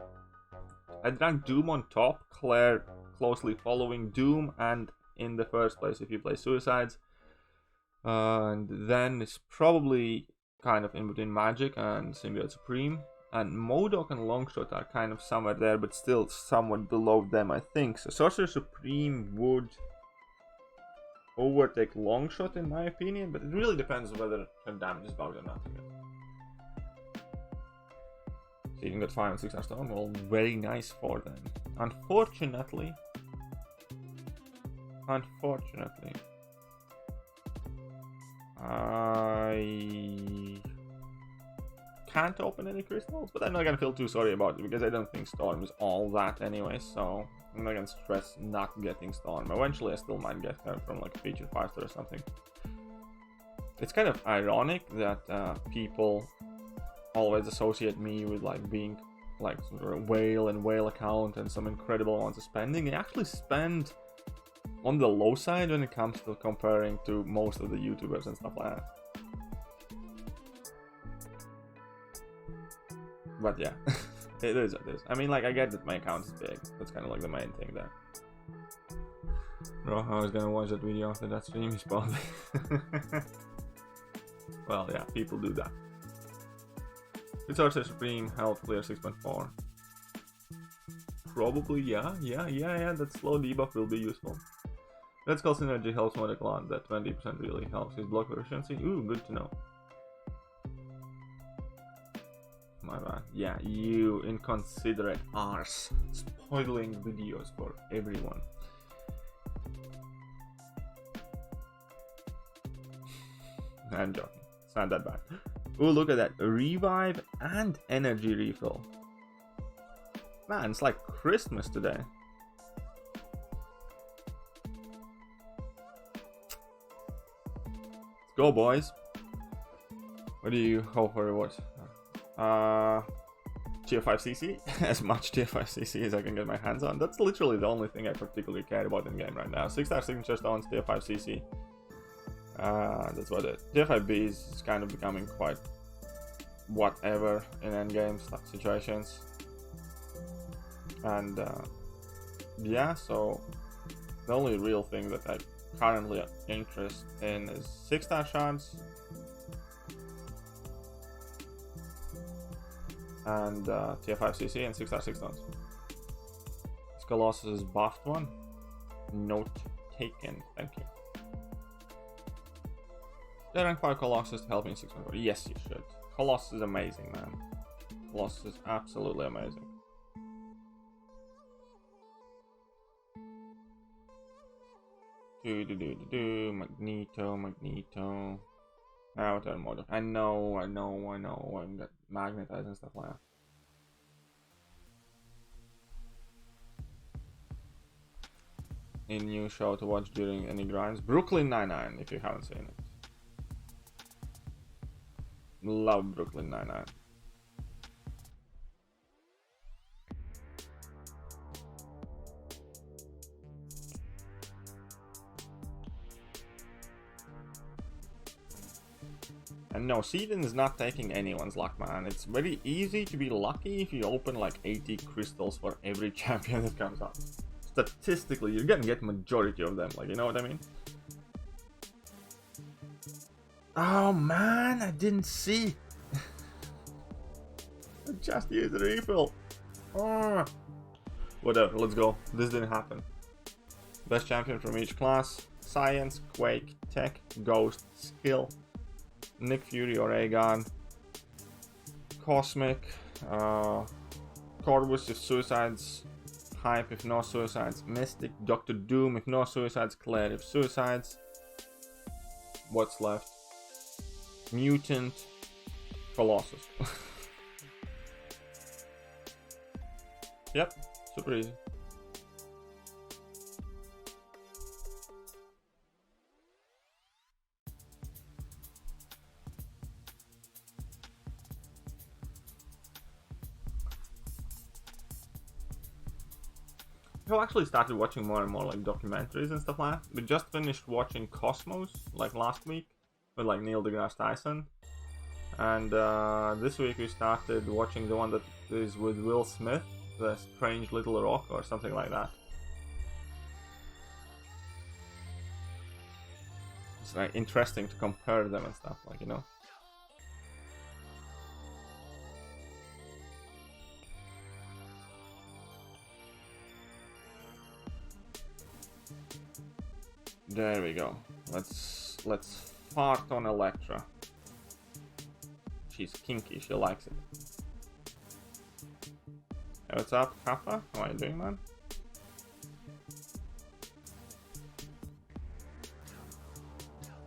I'd rank Doom on top, Claire closely following Doom, and in the first place if you play Suicides. And then it's probably kind of in between Magic and Symbiote Supreme. And Modok and Longshot are kind of somewhere there, but still somewhat below them, I think. So Sorcerer Supreme would overtake Longshot in my opinion, but it really depends whether her damage is bugged or not. So you can get 5 and 6-star Storm, well, very nice for them. Unfortunately, I can't open any crystals, but I'm not gonna feel too sorry about it, because I don't think Storm is all that anyway, so I'm not gonna stress not getting Storm. Eventually I still might get her from like a feature 5-star or something. It's kind of ironic that people always associate me with like being like sort of a whale account and some incredible amounts of spending. I actually spend on the low side when it comes to comparing to most of the YouTubers and stuff like that. But yeah, it is what it is. I mean, like, I get that my account is big. That's kind of like the main thing there. Bro, I was gonna watch that video after that stream is probably. Well, yeah, people do that. It's Sorcerer Supreme, health clear 6.4. Probably, yeah, that slow debuff will be useful. Red Skull Synergy helps Modok a lot, that 20% really helps his block efficiency. Ooh, good to know. My bad. Yeah, you inconsiderate arse. Spoiling videos for everyone. I'm joking. It's not that bad. Oh, look at that. Revive and energy refill. Man, it's like Christmas today. Let's go, boys. What do you hope for rewards? Tier 5 CC. As much Tier 5 CC as I can get my hands on. That's literally the only thing I particularly care about in game right now. 6-star signature stones, Tier 5 CC. That's what it is. Tier 5 B is kind of becoming quite whatever in endgame situations. And yeah, so the only real thing that I currently interest in is 6-star shards. and tier 5 CC and 6-star 6 stones. This Colossus is buffed one. Note taken, thank you. The rank 5 Colossus to help me in 6 months. Yes, you should. Colossus is amazing, man. Colossus is absolutely amazing. Magneto. Outer mode. I know. I'm got magnetized and stuff like that. A new show to watch during any grinds. Brooklyn Nine-Nine, if you haven't seen it. Love Brooklyn Nine-Nine. And no, Seedon is not taking anyone's luck, man. It's very easy to be lucky if you open like 80 crystals for every champion that comes up. Statistically, you're gonna get majority of them, like, you know what I mean? Oh man, I didn't see. I just used the refill. Oh. Whatever, let's go. This didn't happen. Best champion from each class. Science, Quake, Tech, Ghost, Skill. Nick Fury or Aegon. Cosmic. Corvus if suicides. Hype if no suicides. Mystic. Doctor Doom if no suicides. Claire if suicides. What's left? Mutant. Colossus. Yep, super easy. I've actually started watching more and more like documentaries and stuff like that. We just finished watching Cosmos like last week with like Neil deGrasse Tyson, and this week we started watching the one that is with Will Smith, The Strange Little Rock or something like that. It's like interesting to compare them and stuff, like, you know. There we go. Let's fart on Electra. She's kinky, she likes it. Hey, what's up, Kappa? How are you doing, man?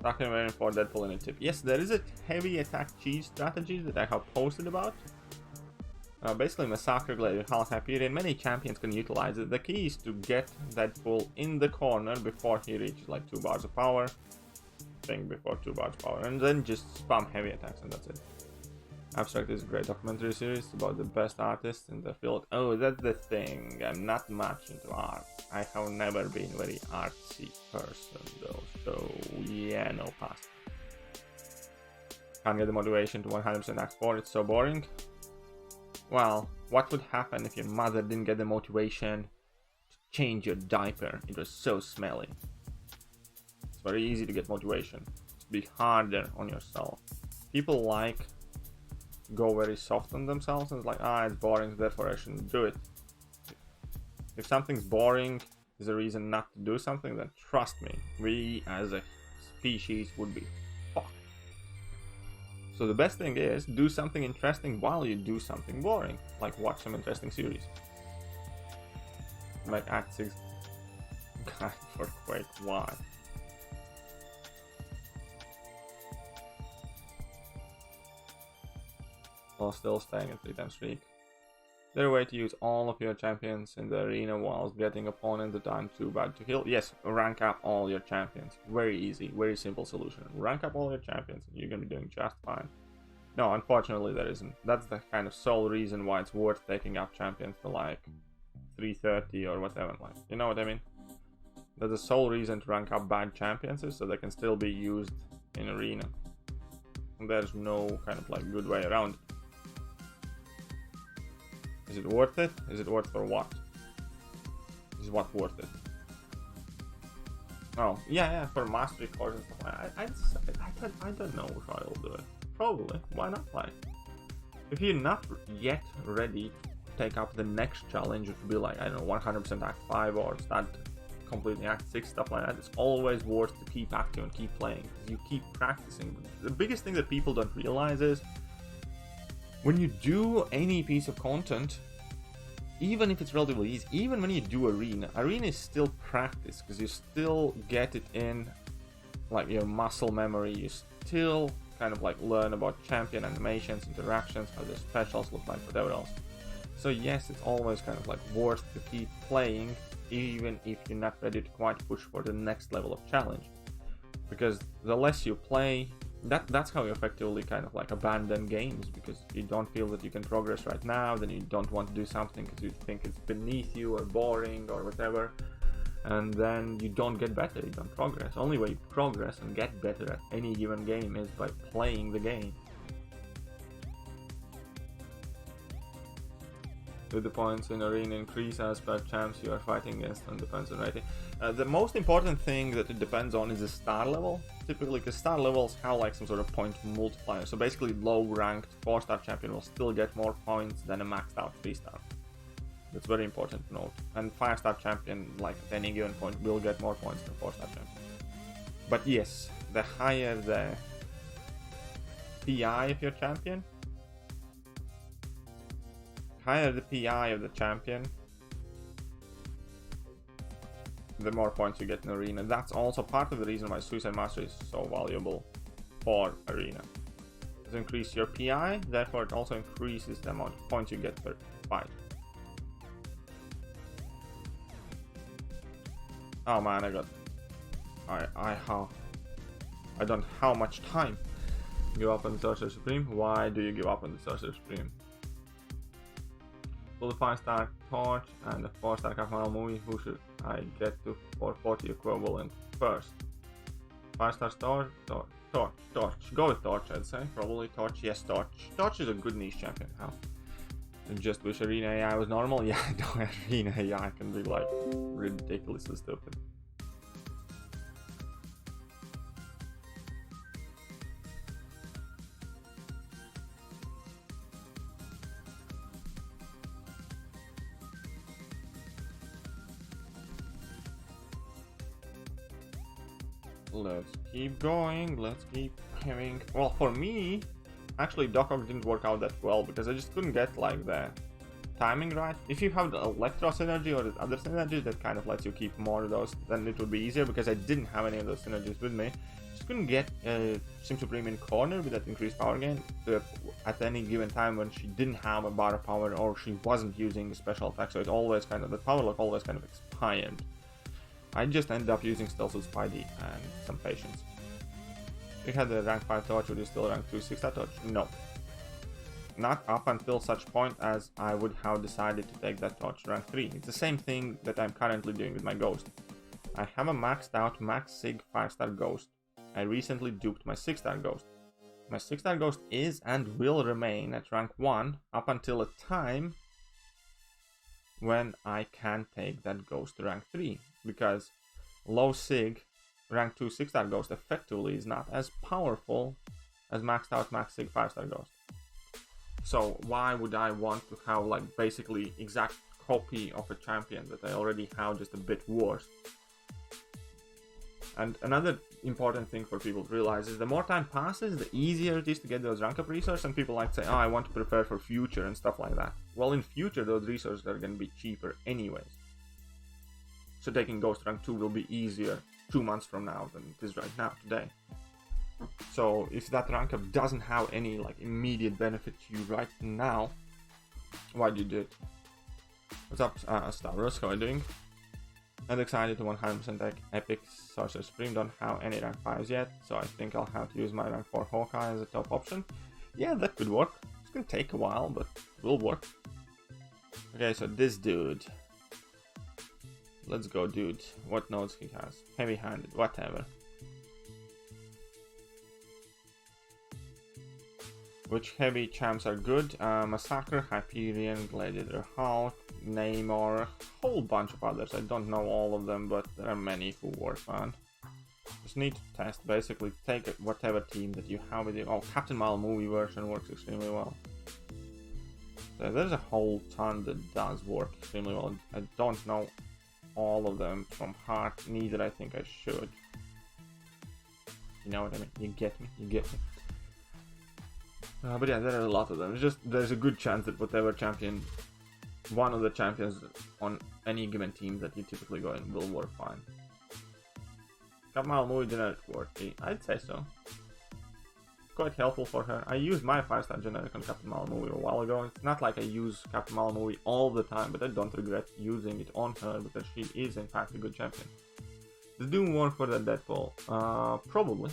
Talking waiting for Deadpool in a tip. Yes, there is a heavy attack cheese strategy that I have posted about. Basically, Massacre Glaive, Half Hyperion, many champions can utilize it. The key is to get Deadpool in the corner before he reaches like 2 bars of power. Before 2 bars of power. And then just spam heavy attacks and that's it. Abstract is a great documentary series about the best artists in the field. Oh, that's the thing. I'm not much into art. I have never been a very artsy person though. So, yeah, no pass. Can't get the motivation to 100% Act 4. It's so boring. Well, what would happen if your mother didn't get the motivation to change your diaper? It was so smelly. It's very easy to get motivation. Just be harder on yourself. People like go very soft on themselves and it's like, it's boring, therefore I shouldn't do it. If something's boring is a reason not to do something, then trust me, we as a species would be fucked. So the best thing is, do something interesting while you do something boring. Like watch some interesting series. Like Act 6 guide for Quake, why? While still staying at 3-time streak. There a way to use all of your champions in the arena whilst getting opponents that aren't too bad to heal? Yes, rank up all your champions. Very easy, very simple solution. Rank up all your champions and you're gonna be doing just fine. No, unfortunately there isn't. That's the kind of sole reason why it's worth taking up champions to like 330 or whatever, like, you know what I mean? That's the sole reason to rank up bad champions is so they can still be used in arena. And there's no kind of like good way around it. Is it worth it? Is it worth for what? Is what worth it? Oh, yeah, for mastery course and stuff. I don't know if I'll do it. Probably. Why not? Like, If you're not yet ready to take up the next challenge, which would be like, I don't know, 100% Act 5 or start completely Act 6, stuff like that, it's always worth to keep active and keep playing, because you keep practicing. The biggest thing that people don't realize is, when you do any piece of content, even if it's relatively easy, even when you do arena is still practice, because you still get it in like your muscle memory, you still kind of like learn about champion animations, interactions, how their specials look like, whatever else. So yes, it's always kind of like worth to keep playing, even if you're not ready to quite push for the next level of challenge, because the less you play, that's how you effectively kind of like abandon games, because you don't feel that you can progress right now, then you don't want to do something because you think it's beneath you or boring or whatever, and then you don't get better, you don't progress. Only way you progress and get better at any given game is by playing the game. Do the points in arena increase as per champs you are fighting against, and depends on rating? The most important thing that it depends on is the star level, typically, because star levels have like some sort of point multiplier. So basically low ranked 4-star champion will still get more points than a maxed out 3-star. That's very important to note. And 5-star champion, like at any given point, will get more points than 4-star champion. But yes, the higher the PI of your champion, higher the PI of the champion, the more points you get in arena. That's also part of the reason why Suicide Master is so valuable for arena. It increases your PI, therefore it also increases the amount of points you get per fight. Oh man, I don't how much time. Give up on the Sorcerer Supreme? Why do you give up on the Sorcerer Supreme? Pull the 5-star torch and the 4-star Kaufman movie. Who should I get to for 40 equivalent first? 5-star torch. Go with torch, I'd say. Probably torch. Yes, torch. Torch is a good niche champion. How? Just wish arena AI was normal. Yeah, no, arena AI can be like ridiculously stupid. Let's keep going, let's keep having... Well, for me, actually Dokok didn't work out that well, because I just couldn't get like the timing right. If you have the Electro synergy or the other synergy that kind of lets you keep more of those, then it would be easier, because I didn't have any of those synergies with me. Just couldn't get Sim Supreme in corner with that increased power gain at any given time when she didn't have a bar of power or she wasn't using a special attack, so it always kind of, the power lock always kind of expired. I just ended up using Stealth with Spidey and some patience. If you had the rank 5 torch, would you still rank 2 6-star torch? No. Not up until such point as I would have decided to take that torch to rank 3. It's the same thing that I'm currently doing with my Ghost. I have a maxed out max sig 5-star Ghost. I recently duped my 6-star Ghost. My 6-star Ghost is and will remain at rank 1 up until a time when I can take that Ghost to rank 3, because low sig rank 2 6-star Ghost effectively is not as powerful as maxed out max sig 5-star Ghost. So why would I want to have like basically exact copy of a champion that I already have, just a bit worse? And another important thing for people to realize is the more time passes, the easier it is to get those rank up resources, and people like to say, oh, I want to prepare for future and stuff like that. Well, in future those resources are going to be cheaper anyways. So taking Ghost rank 2 will be easier 2 months from now than it is right now, today. So if that rank up doesn't have any like immediate benefit to you right now, why do you do it? What's up, Stavros? How are you doing? Not excited to 100% epic Sorcerer Supreme. Don't have any rank 5s yet, so I think I'll have to use my rank 4 Hawkeye as a top option. Yeah, that could work. It's gonna take a while, but it will work. Okay, so this dude. Let's go, dude. What nodes he has? Heavy-handed, whatever. Which heavy champs are good? Massacre, Hyperion, Gladiator Hulk, Namor, a whole bunch of others. I don't know all of them, but there are many who work on. Just need to test, basically take whatever team that you have with you. Oh, Captain Marvel movie version works extremely well. There's a whole ton that does work extremely well. I don't know all of them from heart, neither I think I should. You know what I mean? You get me? You get me? But yeah, there are a lot of them. It's just, there's a good chance that whatever champion, one of the champions on any given team that you typically go in will work fine. Captain Movie generic worthy? I'd say so. Quite helpful for her. I used my 5-star generic on Captain Movie a while ago. It's not like I use Captain Movie all the time, but I don't regret using it on her because she is in fact a good champion. Does Doom work for the Deadpool? Probably.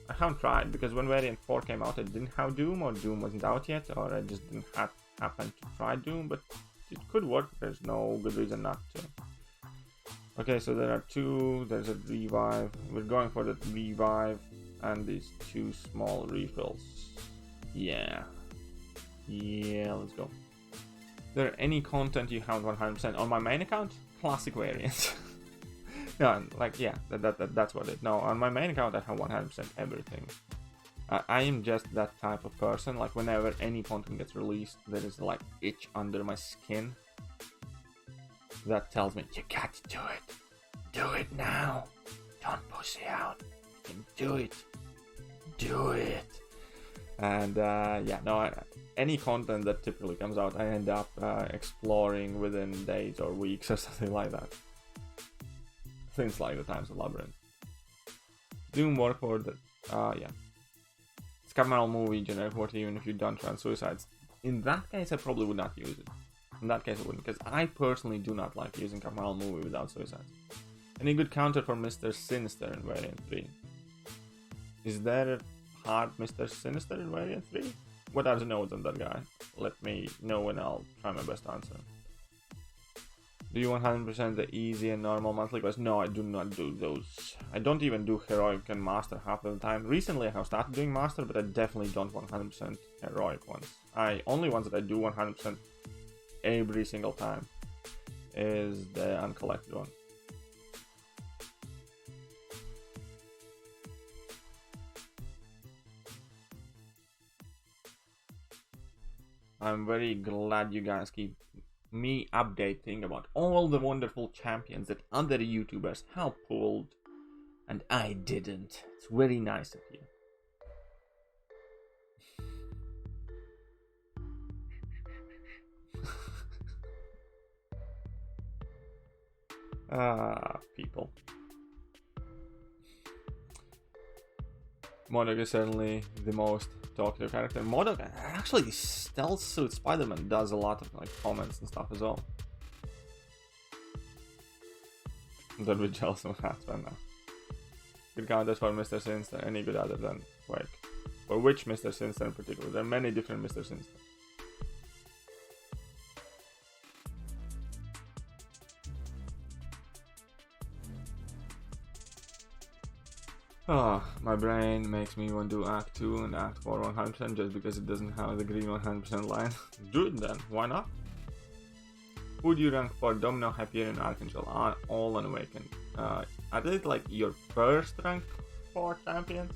I haven't tried because when Variant 4 came out I didn't have Doom, or Doom wasn't out yet, or I just didn't happen to try Doom, but it could work. There's no good reason not to. Okay, so there are two. There's a revive. We're going for the revive and these two small refills. Yeah, let's go. There any content you have 100% on my main account? Classic variants. No, like, yeah, that's what it. No, on my main account I have 100% everything. I am just that type of person. Like, whenever any content gets released, there is like itch under my skin that tells me, you got to do it. Do it now. Don't pussy out. You can do it. Do it. And yeah, no, any content that typically comes out, I end up exploring within days or weeks or something like that. Things like the Times of Labyrinth. Doom work for the yeah. Scapmal movie generic work even if you don't run suicides. In that case I probably would not use it. In that case I wouldn't, because I personally do not like using Scapmal movie without suicides. Any good counter for Mr. Sinister in variant 3? Is there a hard Mr. Sinister in variant 3? What are the nodes on that guy? Let me know and I'll try my best to answer. Do you 100% the easy and normal monthly quests? No, I do not do those. I don't even do heroic and master half of the time. Recently I have started doing master, but I definitely don't 100% heroic ones. Only ones that I do 100% every single time is the uncollected one. I'm very glad you guys keep me updating about all the wonderful champions that other YouTubers have pulled and I didn't. It's very nice of you. People. Modok is certainly the most talkative character. Modok, actually, Stealth Suit Spider-Man does a lot of like comments and stuff as well. Don't be jealous of that right now. Good counters for Mr. Sinister, any good other than Quake. For which Mr. Sinister in particular? There are many different Mr. Sinister. Oh, my brain makes me want to do Act 2 and Act 4 100% just because it doesn't have the green 100% line. Do it then, why not? Would you rank for Domino, Hyperion, Archangel, all unawakened? Are they like your first rank 4 champions?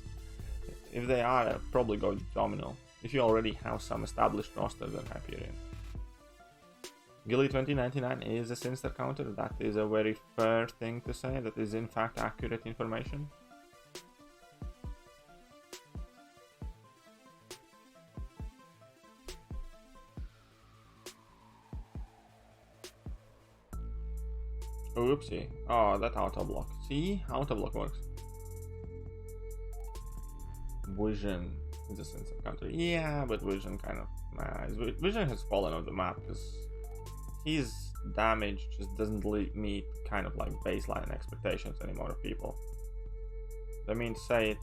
If they are, I'd probably go Domino. If you already have some established roster, then Hyperion. Gilly 2099 is a Sinister counter. That is a very fair thing to say. That is in fact accurate information. Oopsie. Oh, that auto block. See? Auto block works. Vision is a Sinister counter. Yeah, but Vision kind of... Vision has fallen off the map because his damage just doesn't meet kind of like baseline expectations anymore of people. I mean to say it,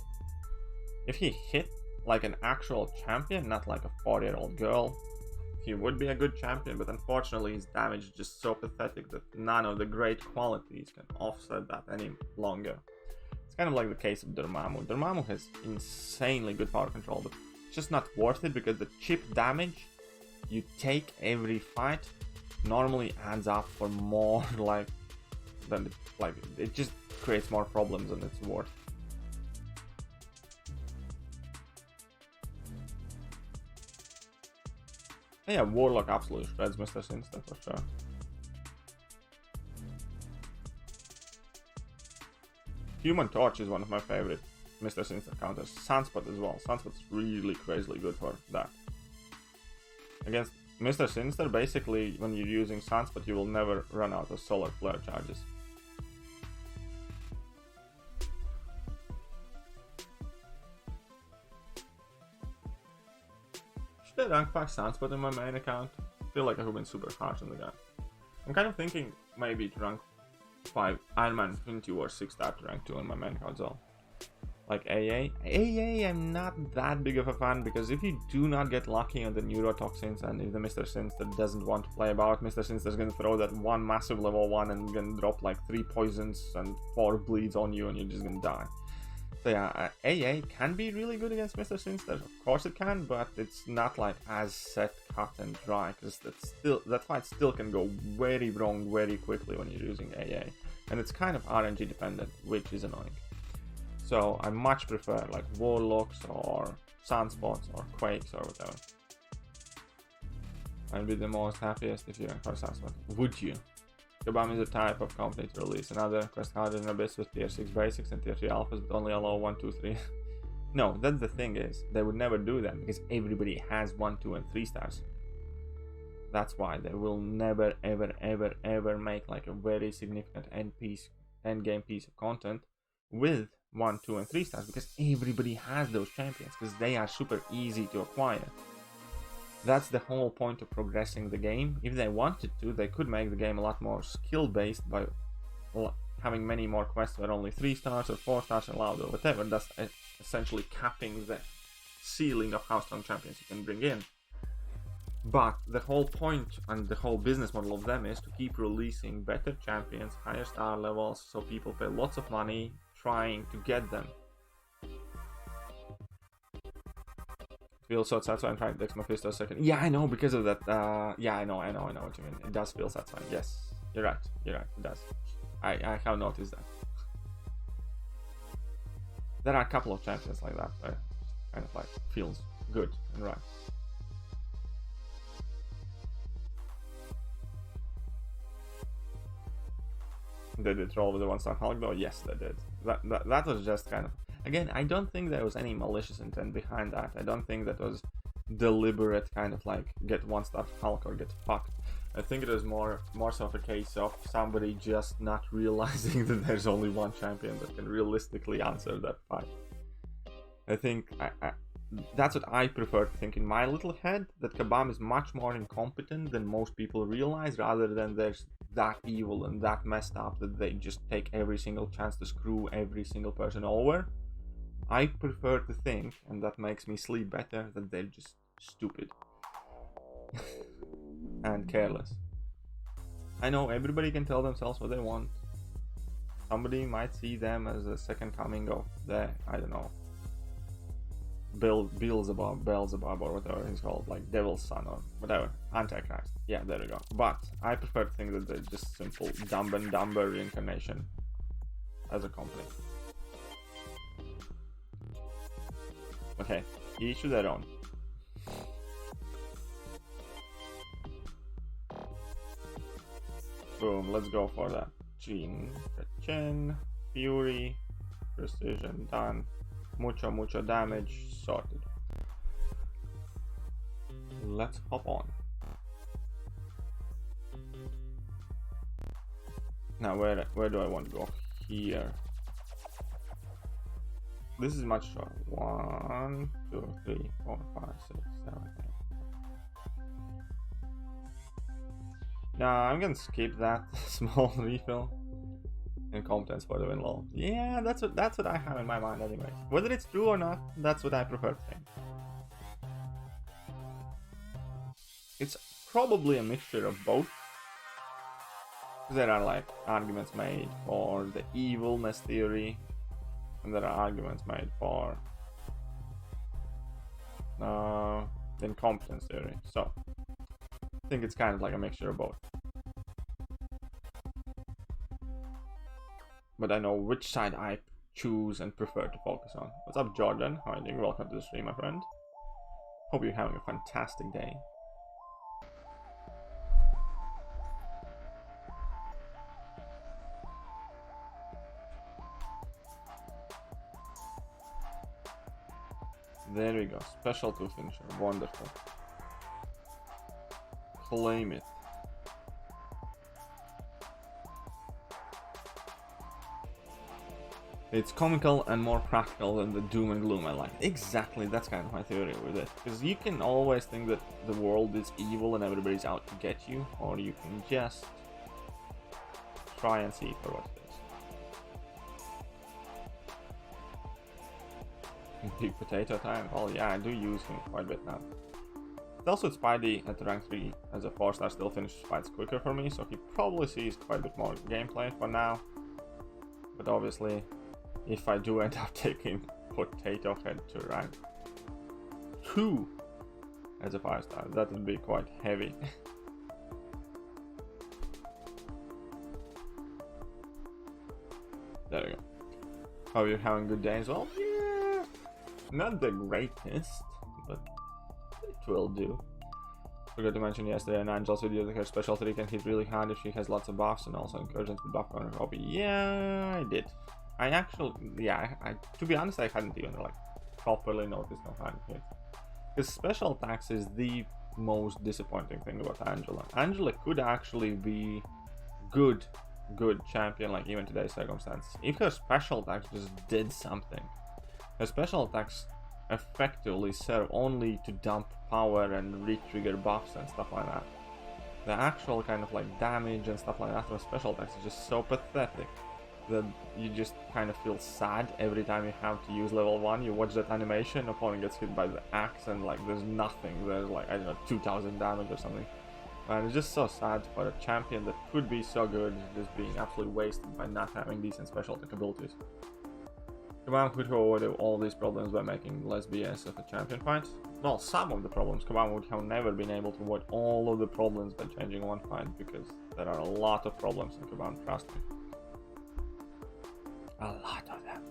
if he hit like an actual champion, not like a 40-year-old girl, he would be a good champion, but unfortunately his damage is just so pathetic that none of the great qualities can offset that any longer. It's kind of like the case of Dormammu. Dormammu has insanely good power control, but it's just not worth it because the chip damage you take every fight normally adds up for more it just creates more problems than it's worth. Yeah, Warlock absolutely shreds Mr. Sinister for sure. Human Torch is one of my favorite Mr. Sinister counters. Sunspot as well. Sunspot's really crazily good for that. Against Mr. Sinister, basically, when you're using Sunspot, you will never run out of Solar Flare charges. Should I rank pack Sunspot in my main account? I feel like I have been super harsh on the guy. I'm kind of thinking maybe to rank 5 Iron Man Infinity War 6 star to rank 2 on my main account as well. Like AA, I'm not that big of a fan, because if you do not get lucky on the neurotoxins, and if the Mr. Sinister doesn't want to play about, Mr. Sinister's gonna throw that one massive level 1 and gonna drop like 3 poisons and 4 bleeds on you and you're just gonna die. So yeah, AA can be really good against Mr. Sinister, of course it can, but it's not like as set, cut and dry, because that fight still can go very wrong very quickly when you're using AA. And it's kind of RNG dependent, which is annoying. So I much prefer like Warlocks or Sunspots or Quakes or whatever. I'd be the most happiest if you rank for Sunspot. Would you? Kabam is a type of company to release another quest harder than Abyss with tier 6 basics and tier 3 alphas, but only allow 1, 2, 3. No, that's the thing is, they would never do that because everybody has 1, 2 and 3 stars. That's why they will never ever make like a very significant end game piece of content with 1, 2 and 3 stars, because everybody has those champions, because they are super easy to acquire. That's the whole point of progressing the game. If they wanted to, they could make the game a lot more skill based by having many more quests where only 3 stars or 4 stars are allowed or whatever. That's essentially capping the ceiling of how strong champions you can bring in. But the whole point and the whole business model of them is to keep releasing better champions, higher star levels, so people pay lots of money trying to get them. Feels so satisfying trying to text Mephisto a second. Yeah, I know, because of that. Yeah, I know what you mean. It does feel satisfying. Yes, you're right, it does. I have noticed that. There are a couple of champions like that where it kind of like feels good and right. Did it roll with the 1-star Hulk though? Yes, they did. That was just kind of... Again, I don't think there was any malicious intent behind that. I don't think that was deliberate kind of like get 1-star Hulk or get fucked. I think it was more so of a case of somebody just not realizing that there's only one champion that can realistically answer that fight. I think that's what I prefer to think in my little head, that Kabam is much more incompetent than most people realize, rather than there's that evil and that messed up that they just take every single chance to screw every single person over. I prefer to think, and that makes me sleep better, that they're just stupid and careless. I know everybody can tell themselves what they want. Somebody might see them as a second coming of the, I don't know, Beelzebub, or whatever he's called, like Devil's Son or whatever, Antichrist. Yeah, there we go. But I prefer to think that they're just simple Dumb and Dumber reincarnation as a company. Okay, each to their own. Boom, let's go for that. Chin, Fury, Precision, done. Mucho damage, sorted. Let's hop on. Now where do I want to go? Here. This is much shorter. 1, 2, 3, 4, 5, 6, 7, 8. Nah, I'm gonna skip that small refill. Incompetence for the win lol. Yeah, that's what I have in my mind anyways. Whether it's true or not, that's what I prefer to think. It's probably a mixture of both. There are like arguments made for the evilness theory, and there are arguments made for the incompetence theory. So I think it's kind of like a mixture of both. But I know which side I choose and prefer to focus on. What's up, Jordan? How are you doing? Welcome to the stream, my friend. Hope you're having a fantastic day. There we go. Special 2 finisher. Wonderful. Claim it. It's comical and more practical than the doom and gloom I like. Exactly, that's kind of my theory with it. Because you can always think that the world is evil and everybody's out to get you, or you can just try and see for what it is. Big potato time. Oh yeah, I do use him quite a bit now. It's also Spidey at rank 3 as a 4-star still finishes fights quicker for me, so he probably sees quite a bit more gameplay for now. But obviously, if I do end up taking Potato Head to rank 2 as a 5-star, that would be quite heavy. There we go. Hope you're having a good day as well. Yeah, not the greatest, but it will do. Forgot to mention yesterday in Angel's video that her special 3 can hit really hard if she has lots of buffs and also incursions with buff on her hobby. Yeah, I did. I actually, yeah, to be honest, I hadn't even like properly noticed how hard it hits. Because special attacks is the most disappointing thing about Angela. Angela could actually be good champion, like even today's circumstances, if her special attacks just did something. Her special attacks effectively serve only to dump power and re-trigger buffs and stuff like that. The actual kind of like damage and stuff like that from special attacks is just so pathetic that you just kind of feel sad every time you have to use level 1. You watch that animation, opponent gets hit by the axe and like there's nothing, there's like, I don't know, 2000 damage or something. And it's just so sad for a champion that could be so good just being absolutely wasted by not having decent special attack abilities. Kabam could avoid all these problems by making less BS of a champion fight. Well, some of the problems. Kabam would have never been able to avoid all of the problems by changing one fight, because there are a lot of problems in Kabam, trust me. A lot of them.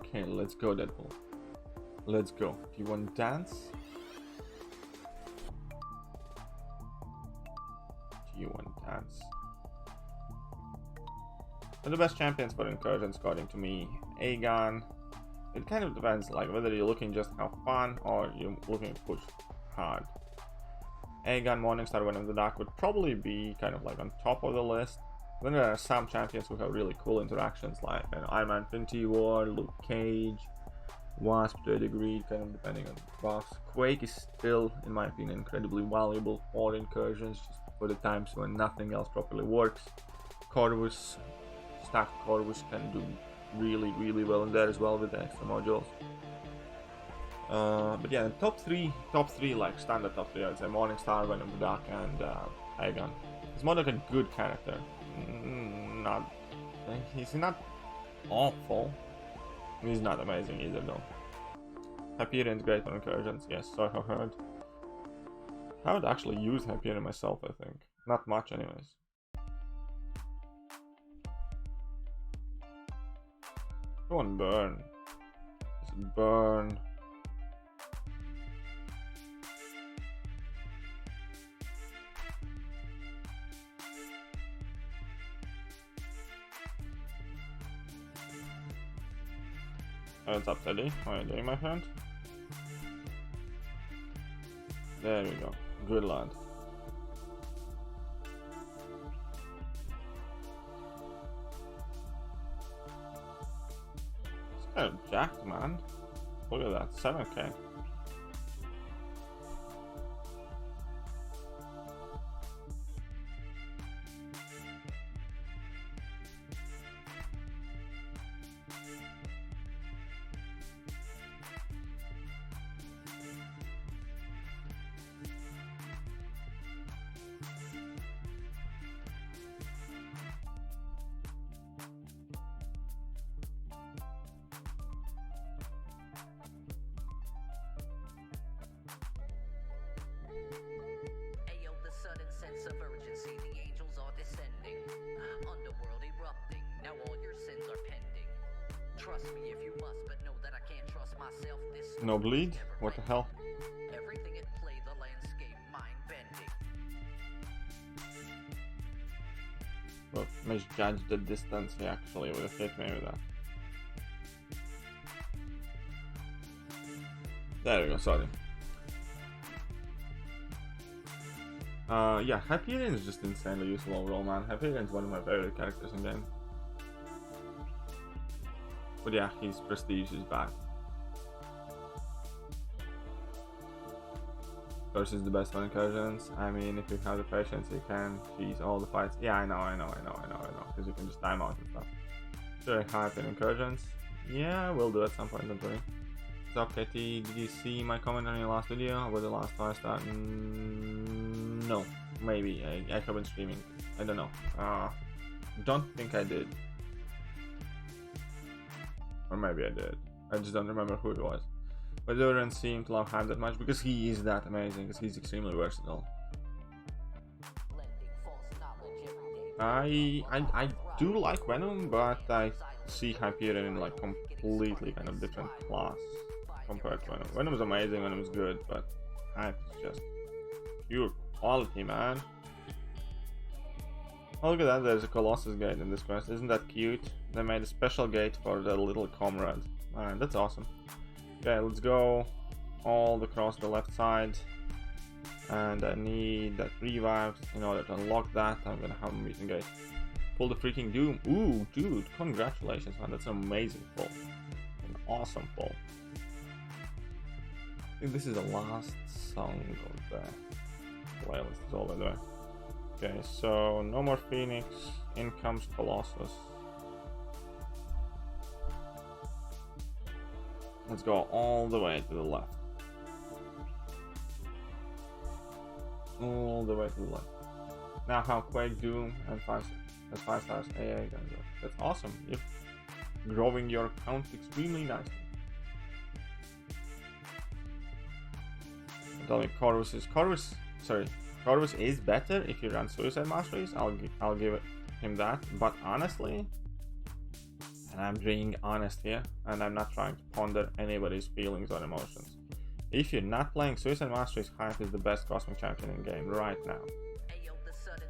Okay, let's go, Deadpool. Let's go. Do you want to dance? Do you want to dance? And the best champions for incursions, according to me, Aegon. It kind of depends, like whether you're looking just have fun or you're looking to push hard. Aegon, Morningstar, Venom the Dark would probably be kind of like on top of the list. Then there are some champions who have really cool interactions, like Iron Man, Infinity War, Luke Cage, Wasp to a degree, kind of depending on the buffs. Quake is still, in my opinion, incredibly valuable for incursions, just for the times when nothing else properly works. Corvus, stacked Corvus can do really well in there as well with the extra modules. But yeah, top three, like standard top 3, I'd say Morningstar, Venom the Dark, and Aegon. He's more like a good character. He's not awful. He's not amazing either though. Hyperion's great on incursions, yes, so I've heard. I would actually use Hyperion myself, I think. Not much anyways. Go on, burn. Just burn. What's up, Teddy? How are you doing, my friend? There we go. Good lad. It's kind of jacked, man. Look at that, 7k. No bleed? What the hell? Everything at play, the landscape, mind bending. But misjudged the distance, he actually would have hit me with that. There we go, sorry. Yeah, Hyperion is just insanely useful overall, man. Hyperion is one of my favorite characters in game. But yeah, his prestige is back. Of course, he's the best on incursions. I mean, if you have the patience, you can cheese all the fights. Yeah, I know. Because you can just time out and stuff. Very hype in incursions. Yeah, we'll do at some point, don't worry. What's up, Katie? Did you see my comment on your last video about the last 5-star? No, maybe. I haven't streaming. I don't know. Don't think I did. Or maybe I did. I just don't remember who it was. But I don't seem to love him that much because he is that amazing, because he's extremely versatile. I do like Venom, but I see Hyperion in like completely kind of different class compared to Venom. Venom is amazing, Venom is good, but Hype is just pure quality, man. Oh, look at that, there's a Colossus gate in this quest. Isn't that cute? They made a special gate for the little comrade. Man, that's awesome. Okay, let's go all across the left side. And I need that revive in order to unlock that. I'm gonna have a meeting gate. Pull the freaking Doom. Ooh, dude, congratulations, man. That's an amazing pull. An awesome pull. I think this is the last song of the playlist, is all by the way. Okay, so no more Phoenix. In comes Colossus. Let's go all the way to the left. All the way to the left. Now how Quake, Doom, and 5 stars AA gonna go. That's awesome. You're growing your account extremely nicely. Tell me, Corvus is better if you run Suicide Masteries. I'll give him that. But honestly, and I'm being honest here, and I'm not trying to ponder anybody's feelings or emotions. If you're not playing Suicide Masteries, Hype is the best Cosmic Champion in game right now.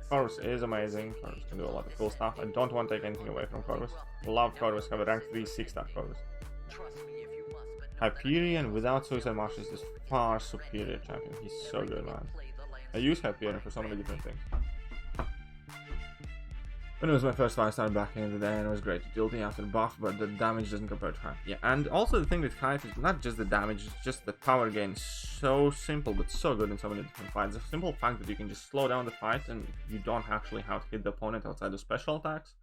Corvus is amazing. Corvus can do a lot of cool stuff. I don't want to take anything away from Corvus. Love Corvus, have a rank 3 6-star Corvus. Hyperion without Suicide Masteries is far superior champion. He's so good, man. I use Hyperion for so many different things. When it was my first 5-star back in the day, and it was great utility after the buff, but the damage doesn't compare to Hype. Yeah, and also the thing with Hype is not just the damage, it's just the power gain. So simple, but so good in so many different fights. The simple fact that you can just slow down the fight and you don't actually have to hit the opponent outside the special attacks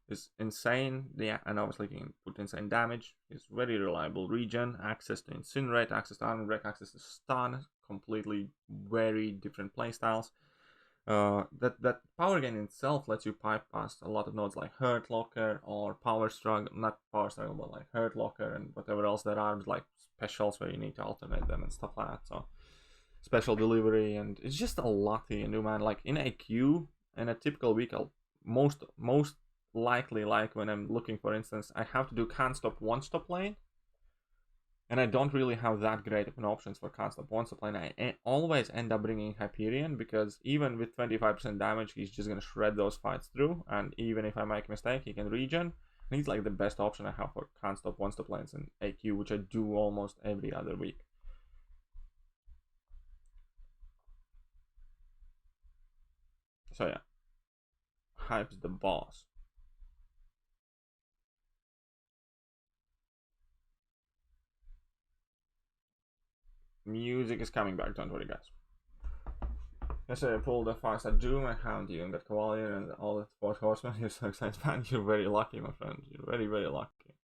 is insane. Yeah, and obviously you can put insane damage. It's very reliable regen, access to Incinerate, access to Armor Break, access to Stun, completely very different playstyles. That power gain itself lets you pipe past a lot of nodes like Hurt Locker or Power Struggle, not Power Struggle, but like Hurt Locker and whatever else there are, like specials where you need to alternate them and stuff like that. So special delivery, and it's just a lot you can do, man. Like in a queue, in a typical week, I'll most likely, like when I'm looking, for instance, I have to do can't stop one stop lane. And I don't really have that great of an options for can't stop one stop lane. I always end up bringing Hyperion because even with 25% damage, he's just gonna shred those fights through. And even if I make a mistake, he can regen. And he's like the best option I have for can't stop one stop lanes in AQ, which I do almost every other week. So yeah, Hype's the boss. Music is coming back, don't worry, guys. Yesterday I pulled a 5-star Doom, I hound you and got Cavalier and all the 4 horsemen. You're so excited, man. You're very lucky, my friend. You're very, very lucky.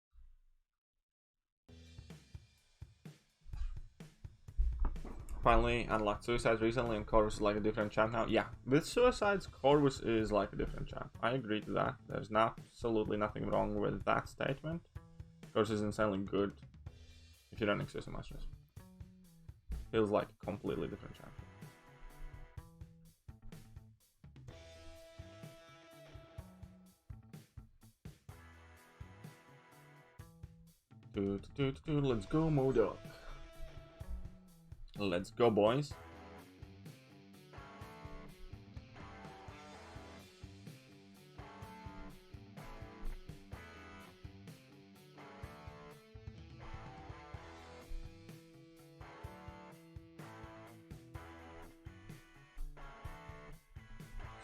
Finally unlocked Suicides recently, and Corvus is like a different champ now. Yeah, with Suicides, Corvus is like a different champ. I agree to that. There's absolutely nothing wrong with that statement. Corvus is insanely good if you're running Suicide Masters. Feels like a completely different champion. Let's go, Modok. Let's go, boys.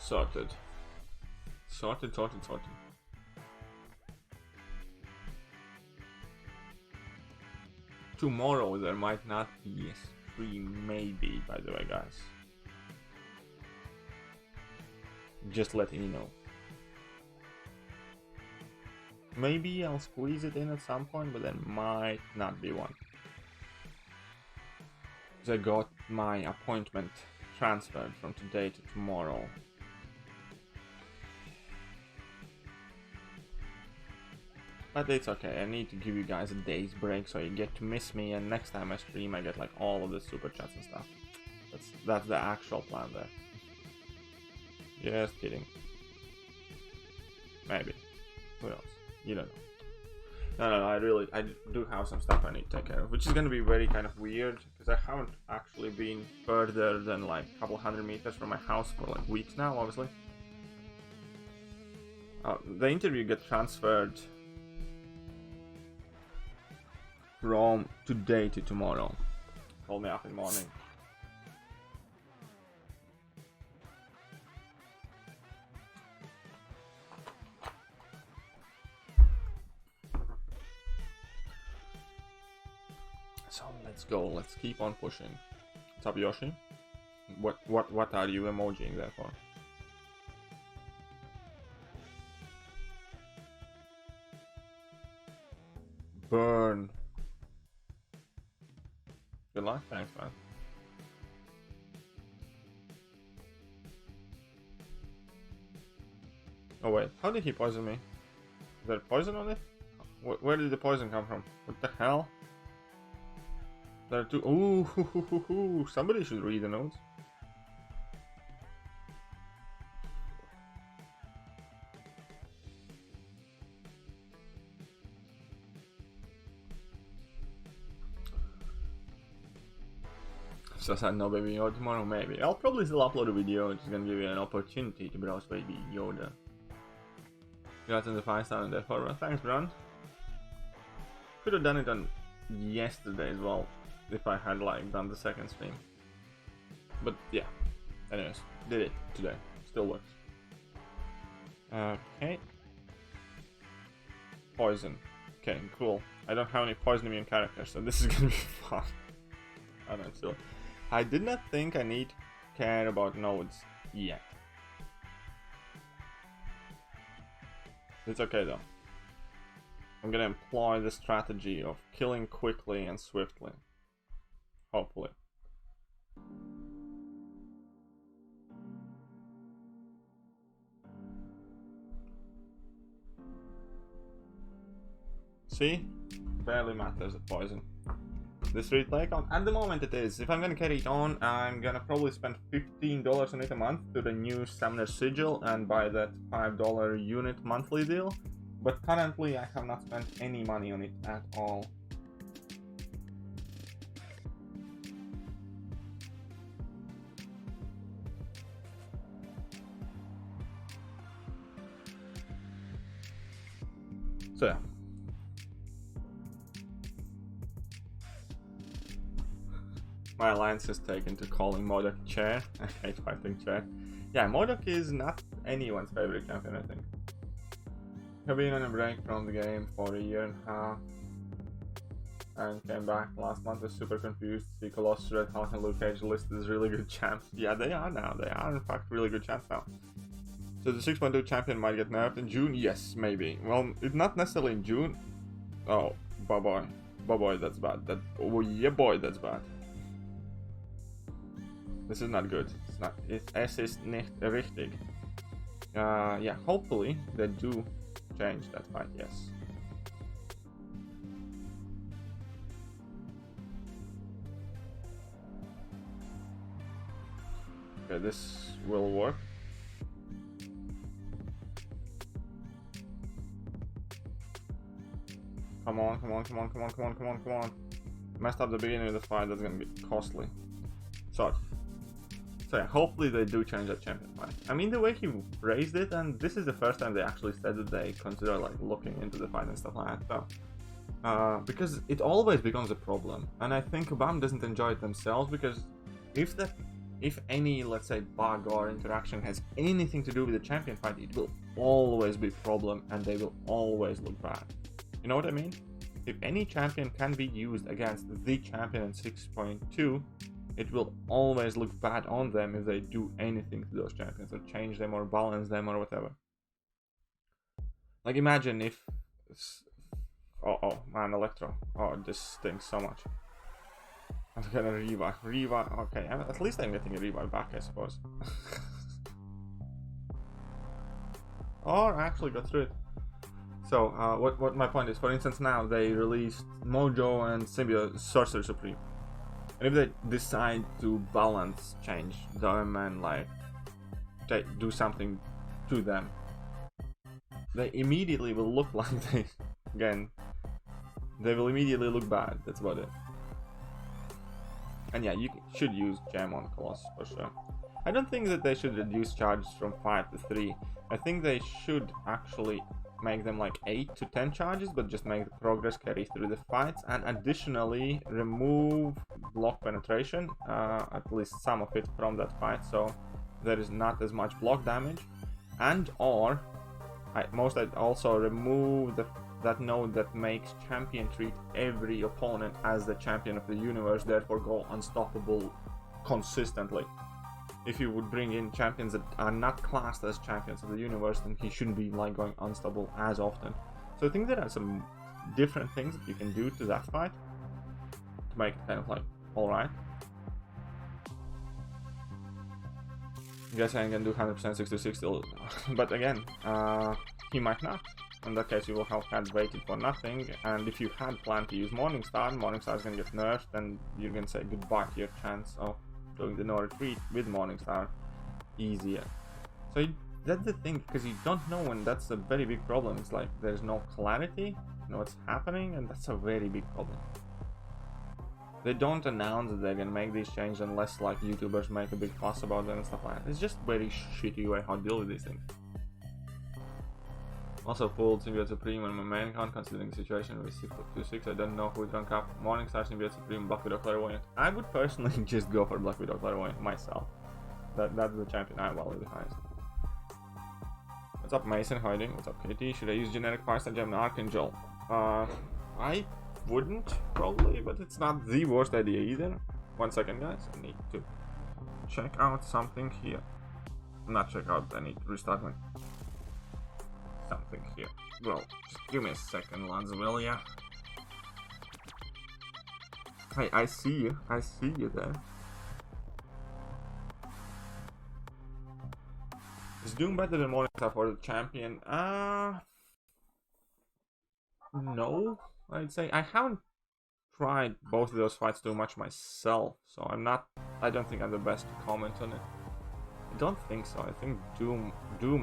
Sorted. Sorted. Tomorrow there might not be a stream, maybe, by the way, guys. Just letting you know. Maybe I'll squeeze it in at some point, but there might not be one. Because I got my appointment transferred from today to tomorrow. But it's okay, I need to give you guys a day's break so you get to miss me, and next time I stream I get like all of the super chats and stuff. That's the actual plan there. Just kidding. Maybe. Who knows? You don't know. No, I do have some stuff I need to take care of, which is gonna be very kind of weird, because I haven't actually been further than like a couple hundred meters from my house for like weeks now, obviously. The interview got transferred from today to tomorrow. Call me up in the morning. So let's go. Let's keep on pushing. What's up, Yoshi? What are you emojiing there for? Burn. Good luck. Thanks, man. Oh wait, how did he poison me? Is there poison on it? Where did the poison come from? What the hell? There are two. Ooh, somebody should read the notes. So I said no baby Yoda tomorrow, maybe. I'll probably still upload a video, which is gonna give you an opportunity to browse baby Yoda. You got in the 5-star in there for thanks, Bron. Could have done it on yesterday as well, if I had like done the second stream. But yeah, anyways, did it today. Still works. Okay. Poison. Okay, cool. I don't have any poison immune characters, so this is gonna be fun. I don't know. I did not think I need to care about nodes yet. It's okay though. I'm gonna employ the strategy of killing quickly and swiftly. Hopefully. See? Barely matters the poison. This replay count? At the moment it is. If I'm gonna carry it on, I'm gonna probably spend $15 on it a month to the new Summoner Sigil and buy that $5 unit monthly deal. But currently I have not spent any money on it at all. So yeah. My alliance is taken to calling MODOK chair. I hate fighting chair. Yeah, MODOK is not anyone's favorite champion, I think. I've been on a break from the game for a year and a half. And came back last month, was super confused. See Colossus, Red Hawk and Luke Cage listed as really good champs. Yeah, they are now. They are in fact really good champs now. So the 6.2 champion might get nerfed in June? Yes, maybe. Well, it's not necessarily in June. Oh, boy. Boy, that's bad. Oh yeah, boy, that's bad. This is not good. It's not. Es ist nicht richtig. Yeah, hopefully they do change that fight. Yes. Okay, this will work. Come on. Messed up the beginning of the fight. That's gonna be costly. So yeah, hopefully they do change that champion fight. I mean, the way he raised it, and this is the first time they actually said that they consider like looking into the fight and stuff like that. So, because it always becomes a problem, and I think BAM doesn't enjoy it themselves, because if that if any, let's say, bug or interaction has anything to do with the champion fight, it will always be a problem and they will always look bad. You know what I mean? If any champion can be used against the champion in 6.2, it will always look bad on them if they do anything to those champions or change them or balance them or whatever. Like imagine if... Oh man, Electro. Oh, this stinks so much. I'm gonna revive. Okay, at least I'm getting a revive back, I suppose. Or I actually got through it. So, what my point is, for instance, now they released Mojo and Symbiote Sorcerer Supreme. And if they decide to balance change them and like do something to them, they immediately will look like they will immediately look bad. That's about it. And yeah, you should use Gem on Colossus for sure. I don't think that they should reduce charges from 5 to 3. I think they should actually make them like 8 to 10 charges, but just make the progress carry through the fights, and additionally remove block penetration, at least some of it from that fight, so there is not as much block damage. And or I'd also remove that node that makes champion treat every opponent as the champion of the universe, therefore go unstoppable consistently. If you would bring in champions that are not classed as champions of the universe, then he shouldn't be like going unstoppable as often. So I think there are some different things that you can do to that fight to make it kind of like alright. I guess I can do 100% 6-6 still, but again, he might not. In that case, you will have had waited for nothing, and if you had planned to use Morningstar is gonna get nerfed, and you're gonna say goodbye to your chance of doing the no retreat with Morningstar easier. So that's the thing, because you don't know, and that's a very big problem. It's like there's no clarity, you know what's happening, and that's a very big problem. They don't announce that they're gonna make these changes unless like YouTubers make a big fuss about them and stuff like that. It's just very shitty way how to deal with these things. Also pulled Symbiote Supreme on my main account, considering the situation with 6.26. I don't know who would rank up. Morningstar, Symbiote Supreme, Black Widow, Clairvoyant. I would personally just go for Black Widow, Clairvoyant myself. That's the champion I value the highest. What's up, Mason? How are you doing? What's up, KT? Should I use generic Firestar Gem and Archangel? I wouldn't, probably, but it's not the worst idea either. 1 second, guys. I need to check out something here. Not check out, I need to restart my... something here. Well, just give me a second, lads, will ya? Hey, I see you. I see you there. Is Doom better than Morningstar for the champion? No, I'd say. I haven't tried both of those fights too much myself, so I don't think I'm the best to comment on it. I don't think so. I think Doom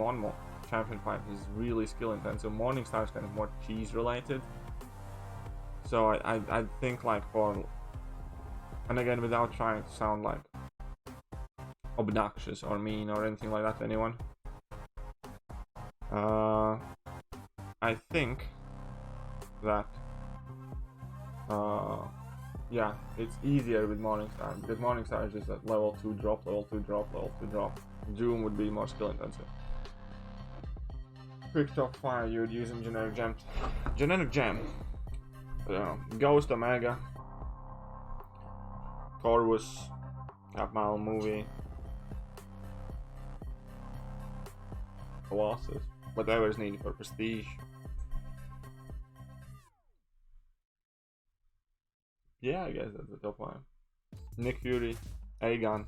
on more champion fight is really skill intensive. Morningstar is kind of more cheese related, so I think like for, and again without trying to sound like obnoxious or mean or anything like that to anyone, I think that yeah, it's easier with Morningstar, because Morningstar is just a level 2 drop, level 2 drop, level 2 drop. Doom would be more skill intensive. Quick top 5, you would use in generic gem. Generic gem. Ghost, Omega, Corvus, Half-Mile Movie, Colossus, whatever is needed for prestige. Yeah, I guess that's the top 1. Nick Fury, Aegon.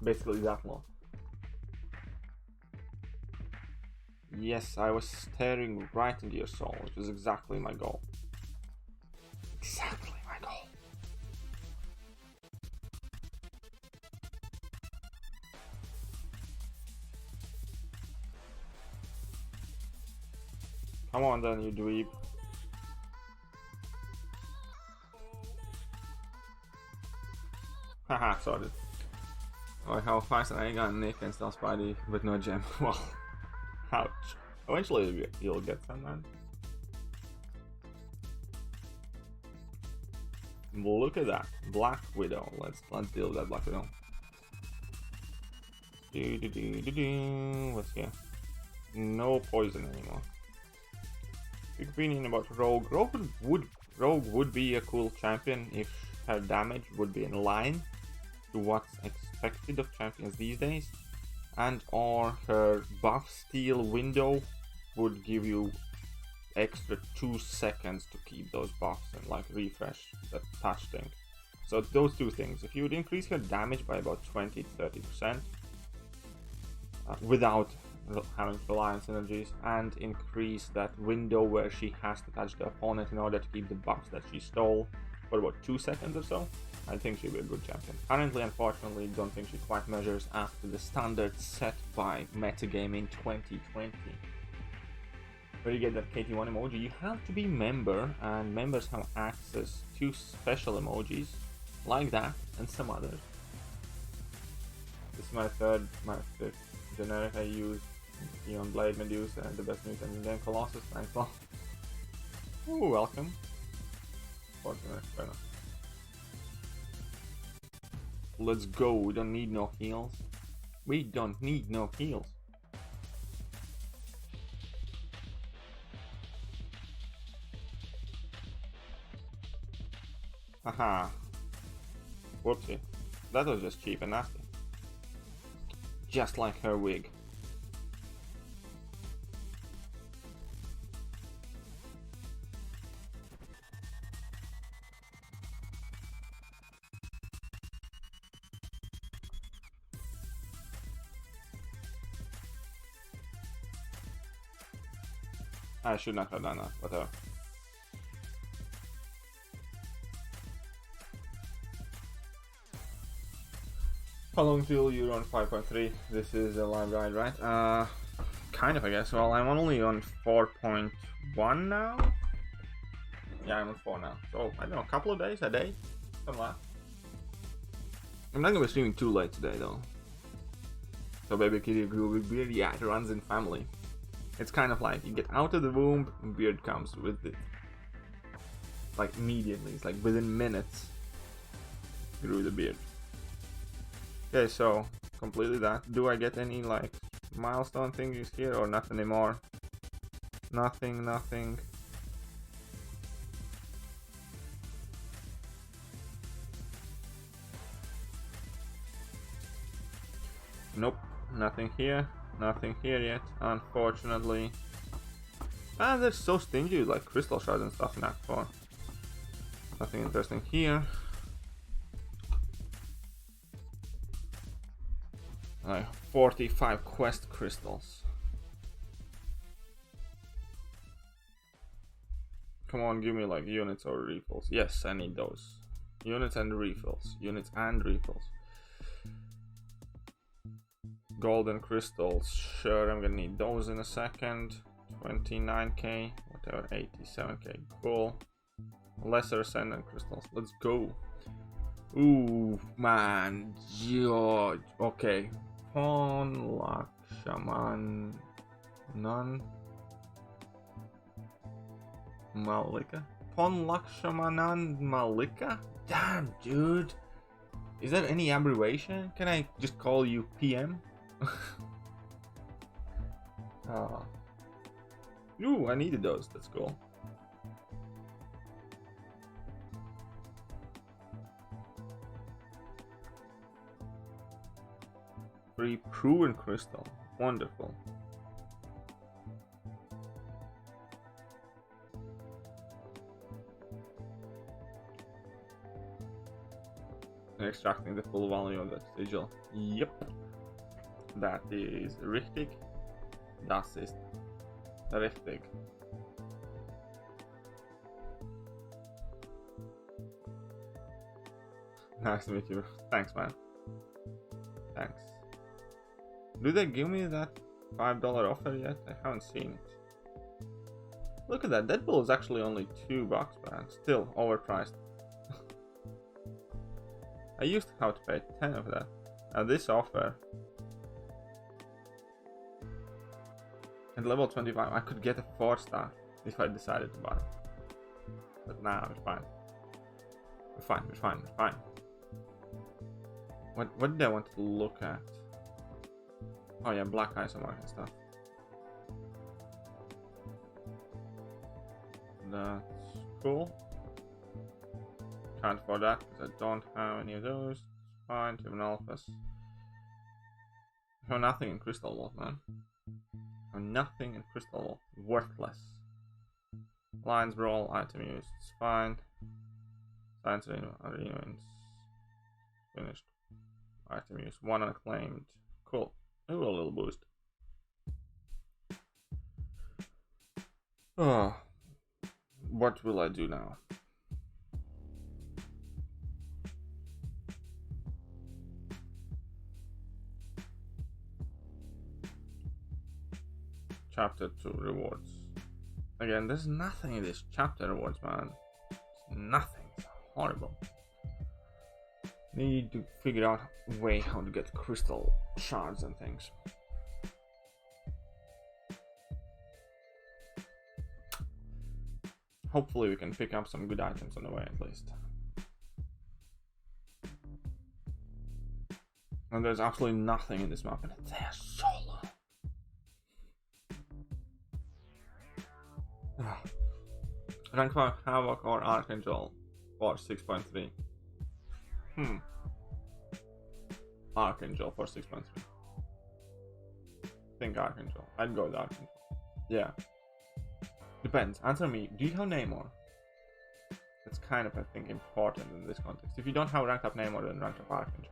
Basically that long. Yes, I was staring right into your soul, which was exactly my goal. Exactly my goal. Come on then, you dweeb. Haha, sorry. Oh, how fast I got Nick and still Spidey, but no gem. Well, ouch. Eventually you'll get some, man. Look at that. Black Widow. Let's deal with that Black Widow. What's here? No poison anymore. Big opinion about Rogue. Rogue would be a cool champion if her damage would be in line to what's expected of champions these days, and or her buff steal window would give you extra 2 seconds to keep those buffs and like refresh that touch thing. So those two things. If you would increase her damage by about 20-30% without having to rely on synergies, and increase that window where she has to touch the opponent in order to keep the buffs that she stole for about 2 seconds or so, I think she'll be a good champion. Currently, unfortunately, don't think she quite measures up to the standard set by metagame in 2020. Where you get that KT1 emoji, you have to be member, and members have access to special emojis like that and some others. This is my fifth generic I use. Eon Blade, Medusa, and the best mutant in the game, Colossus. Thanks a lot. Ooh, welcome. 40 minutes, fair enough. Let's go. We don't need no heals. We don't need no heals. Haha. Whoopsie. That was just cheap and nasty. Just like her wig. I should not have done that, whatever. How long till you're on 5.3? This is a live guide, right? Kind of, I guess. Well, I'm only on 4.1 now. Yeah, I'm on 4 now. So, I don't know, a couple of days, a day? Something like that. I'm not gonna be streaming too late today, though. So, baby Thekiryu grew a big beard. Yeah, it runs in family. It's kind of like you get out of the womb and beard comes with it. Like immediately, it's like within minutes grew the beard. Okay, so completely that. Do I get any like milestone thingies here or nothing anymore? Nothing. Nope, nothing here. Nothing here yet, unfortunately. Ah, they're so stingy with like crystal shards and stuff in Act 4. Nothing interesting here. Like 45 quest crystals. Come on, give me like units or refills. Yes, I need those. Units and refills. Units and refills. Golden crystals, sure, I'm gonna need those in a second. 29k, whatever, 87k, cool. Lesser ascendant crystals, let's go. Ooh, man, George. Okay, Pon Lakshaman, none. Malika, Pon Lakshamanan Malika. Damn, dude. Is there any abbreviation? Can I just call you PM? Ooh, I needed those. That's cool. Free proven crystal. Wonderful. Extracting the full value of that sigil. Yep. That is richtig. Das ist richtig. Nice to meet you. Thanks, man. Thanks. Do they give me that $5 offer yet? I haven't seen it. Look at that. Deadpool is actually only $2, man. Still overpriced. I used to have to pay 10 of that. Now this offer at level 25, I could get a 4-star if I decided to buy it. But nah, it's fine. We're fine, we're fine, we're fine. What did I want to look at? Oh yeah, black isomark and stuff. That's cool. Can't afford that because I don't have any of those. It's fine, even alphas. I have nothing in Crystal Wolf, man. I have nothing in Crystal Wolf. Worthless. Lines Brawl, item used. It's fine. Science Arena finished. Item used. 1 unclaimed. Cool. Maybe a little boost. Oh. What will I do now? Chapter 2 rewards. Again, there's nothing in this chapter rewards, man. It's nothing. It's horrible. Need to figure out a way how to get crystal shards and things. Hopefully we can pick up some good items on the way at least. And there's absolutely nothing in this map, and they're so low. Rank 5 Havoc or Archangel for 6.3. Archangel for 6.3. Think Archangel. I'd go with Archangel. Yeah. Depends. Answer me. Do you have Namor? That's kind of, I think, important in this context. If you don't have ranked up Namor, then ranked up Archangel.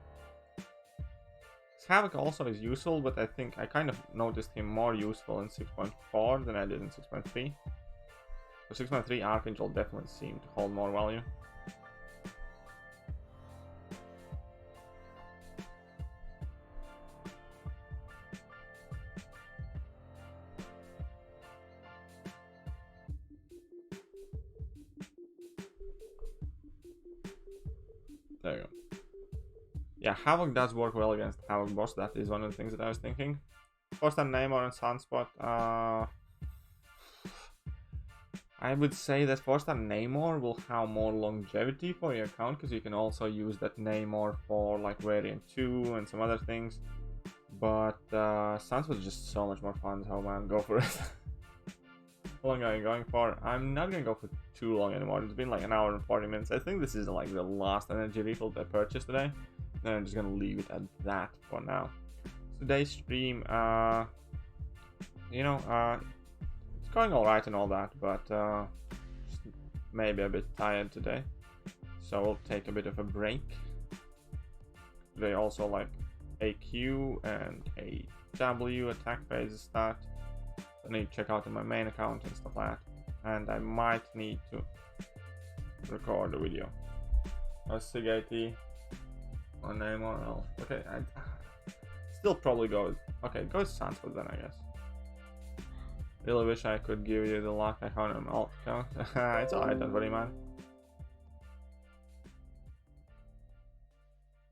Havoc also is useful, but I think I kind of noticed him more useful in 6.4 than I did in 6.3. So 6.3 Archangel definitely seemed to hold more value. There you go. Yeah, Havoc does work well against Havoc boss. That is one of the things that I was thinking. First time Namor and Sunspot. I would say that first time Namor will have more longevity for your account, because you can also use that Namor for like variant 2 and some other things. But Sunspot is just so much more fun, so man, go for it. How long are you going for? I'm not gonna go for too long anymore. It's been like an hour and 40 minutes. I think this is like the last energy refill I purchased today. Then I'm just gonna leave it at that for now. Today's stream, it's going alright and all that, but just maybe a bit tired today. So we'll take a bit of a break. Today also like a Q and a W attack phases start. I need to check out in my main account and stuff like that. And I might need to record a video. Sig IT or Namor else. Okay, I still probably go with, okay, go with Sunspot then, I guess. Really wish I could give you the luck I found on alt account. It's alright, don't worry, man.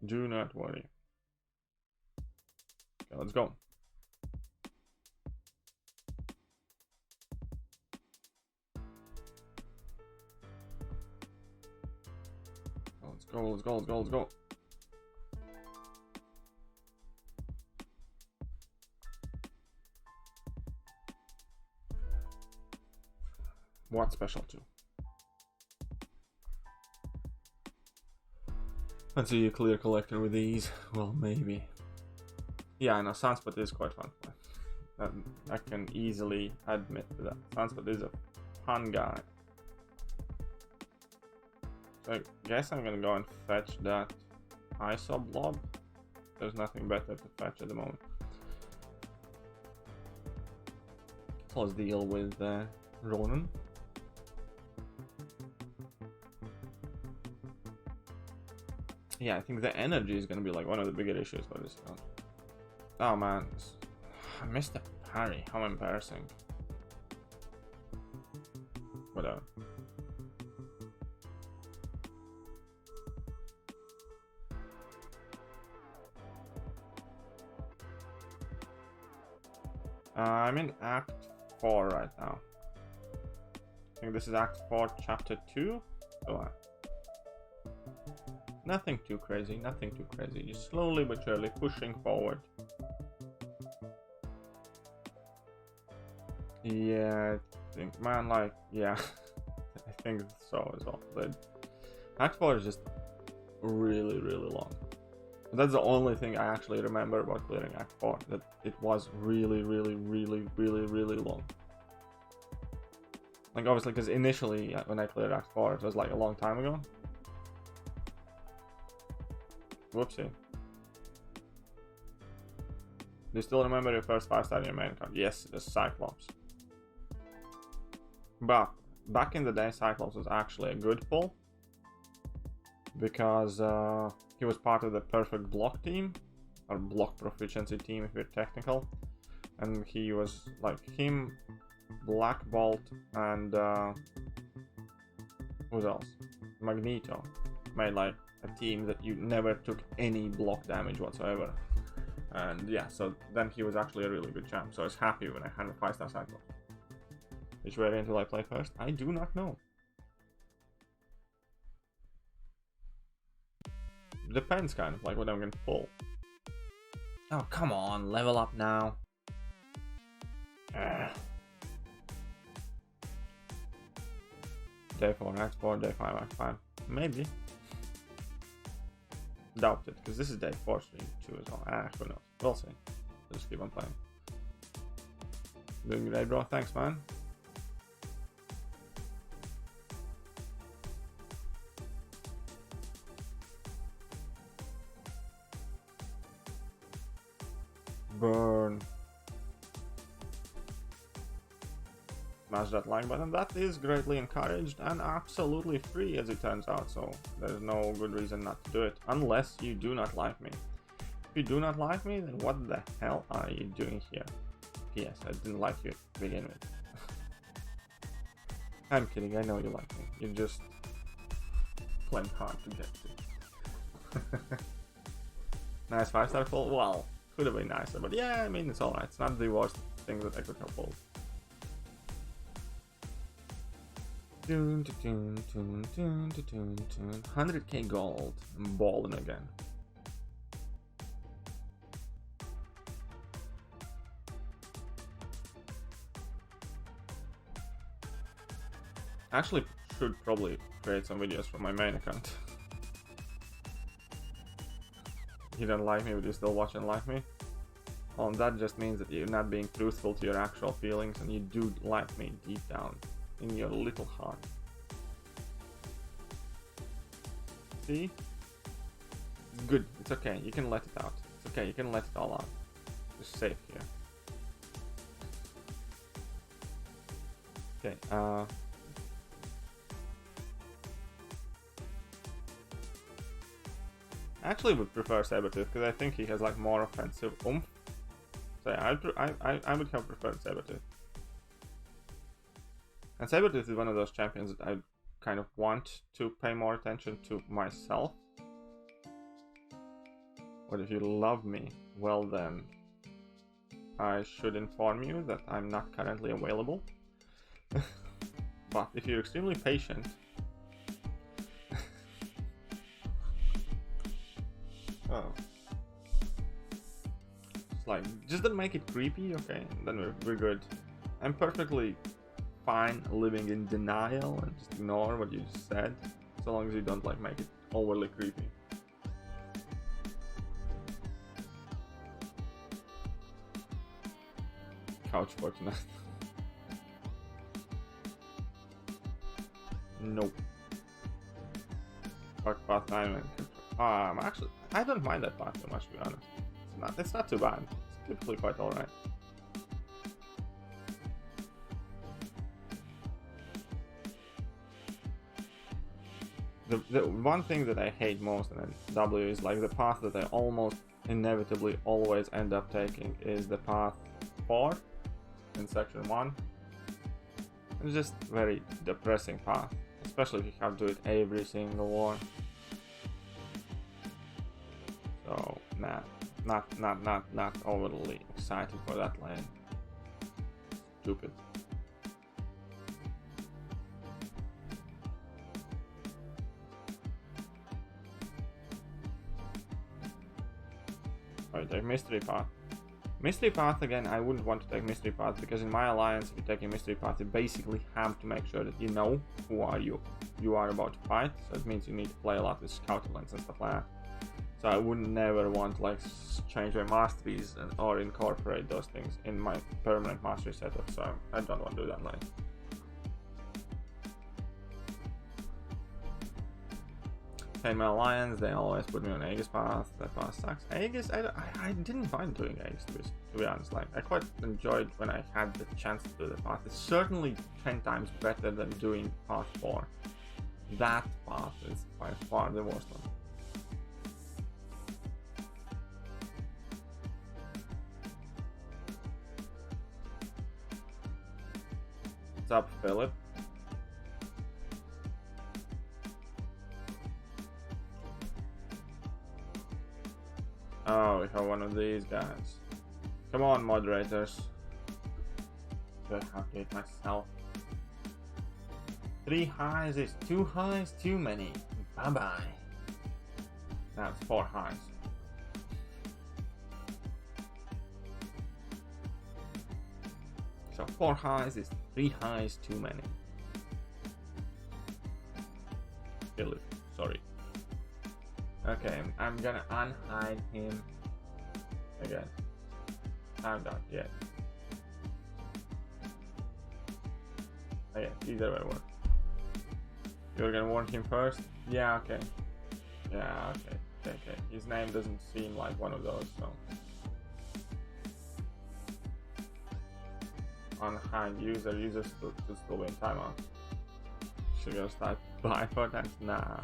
Do not worry. Okay, let's go. Let's go, let's go, let's go, let's go. What special too? Let's see a clear collector with these. Well, maybe. Yeah, I know Sunspot is quite fun. I can easily admit to that. Sunspot is a fun guy. So I guess I'm gonna go and fetch that ISO blob. There's nothing better to fetch at the moment. So let's deal with Ronan. Yeah, I think the energy is gonna be like one of the bigger issues for this account. Oh man, I missed the parry. How embarrassing. Whatever. I'm in Act 4 right now. I think this is Act 4, Chapter 2. Oh, Nothing too crazy, nothing too crazy. Just slowly but surely pushing forward. Yeah, I think, man, like, yeah, I think so as well. But Act 4 is just really, really long. That's the only thing I actually remember about clearing Act 4, that it was really, really, really, really, really long. Like, obviously, because initially, when I cleared Act 4, it was like a long time ago. Whoopsie. Do you still remember your first 5-star in your main account? Yes, the Cyclops. But back in the day, Cyclops was actually a good pull, because he was part of the perfect block team, or block proficiency team if you're technical, and he was like him, Black Bolt, and who else? Magneto made like a team that you never took any block damage whatsoever. And yeah, so then he was actually a really good champ, so I was happy when I had a 5-star Cyclops. Which variant will I play first? I do not know. Depends kind of, like what I'm gonna pull. Oh, come on, level up now. Day 4, Act 4, Day 5, Act 5. Maybe. Doubt it, because this is Day 4 stream 2 as well. Who knows? We'll see. We'll just keep on playing. Doing great, bro. Thanks, man. Burn. Smash that like button. That is greatly encouraged and absolutely free, as it turns out, so there's no good reason not to do it, unless you do not like me. If you do not like me, then what the hell are you doing here? P.S. I didn't like you to begin with. I'm kidding, I know you like me. You're just plain hard to get to. Nice 5-star pull? Well, could have been nicer, but yeah, I mean, it's alright. It's not the worst thing that I could have pulled. 100k gold. I'm balling again. Actually, should probably create some videos for my main account. You don't like me, but you still watch and like me? Well, that just means that you're not being truthful to your actual feelings, and you do like me deep down in your little heart. See? It's good. It's okay. You can let it out. It's okay. You can let it all out. It's safe here. Okay. I actually would prefer Sabretooth because I think he has like more offensive oomph. So yeah, I would have preferred Sabretooth. And Sabretooth is one of those champions that I kind of want to pay more attention to myself. But if you love me, well then, I should inform you that I'm not currently available. But if you're extremely patient, oh, it's like, just don't make it creepy, okay? Then we're good. I'm perfectly fine living in denial and just ignore what you just said, so long as you don't like make it overly creepy. Couch Fortnite. Nope. Fuck path 9 and actually, I don't mind that path too much, to be honest. It's not too bad. It's typically quite alright. The one thing that I hate most in W is like the path that I almost inevitably always end up taking is the path 4 in section 1. It's just very depressing path, especially if you have to do it every single war. So nah, not overly excited for that lane. Stupid. Oh, you take Mystery Path. Mystery Path, again, I wouldn't want to take Mystery Path because in my alliance, if you take a Mystery Path, you basically have to make sure that you know who are you are about to fight. So it means you need to play a lot with Scout Lens and stuff like that. So I would never want to like change my masteries or incorporate those things in my permanent mastery setup. So I don't want to do that. Like, in my alliance, they always put me on Aegis path. That path sucks. Aegis, I didn't mind doing Aegis to be honest. Like, I quite enjoyed when I had the chance to do the path. It's certainly 10 times better than doing path 4. That path is by far the worst one. What's up, Philip? Oh, we have one of these guys. Come on, moderators. I have to hit myself. 3 highs is 2 highs too many. Bye bye. Now it's 4 highs. So 4 highs is 3 highs too many. Philip, sorry. Okay, I'm gonna unhide him again. I'm not yet. Okay, either way work. You're gonna warn him first? Yeah, okay. Yeah, okay. His name doesn't seem like one of those, so. Unhide user should still be in timeout. Should go start buy buttons? Nah.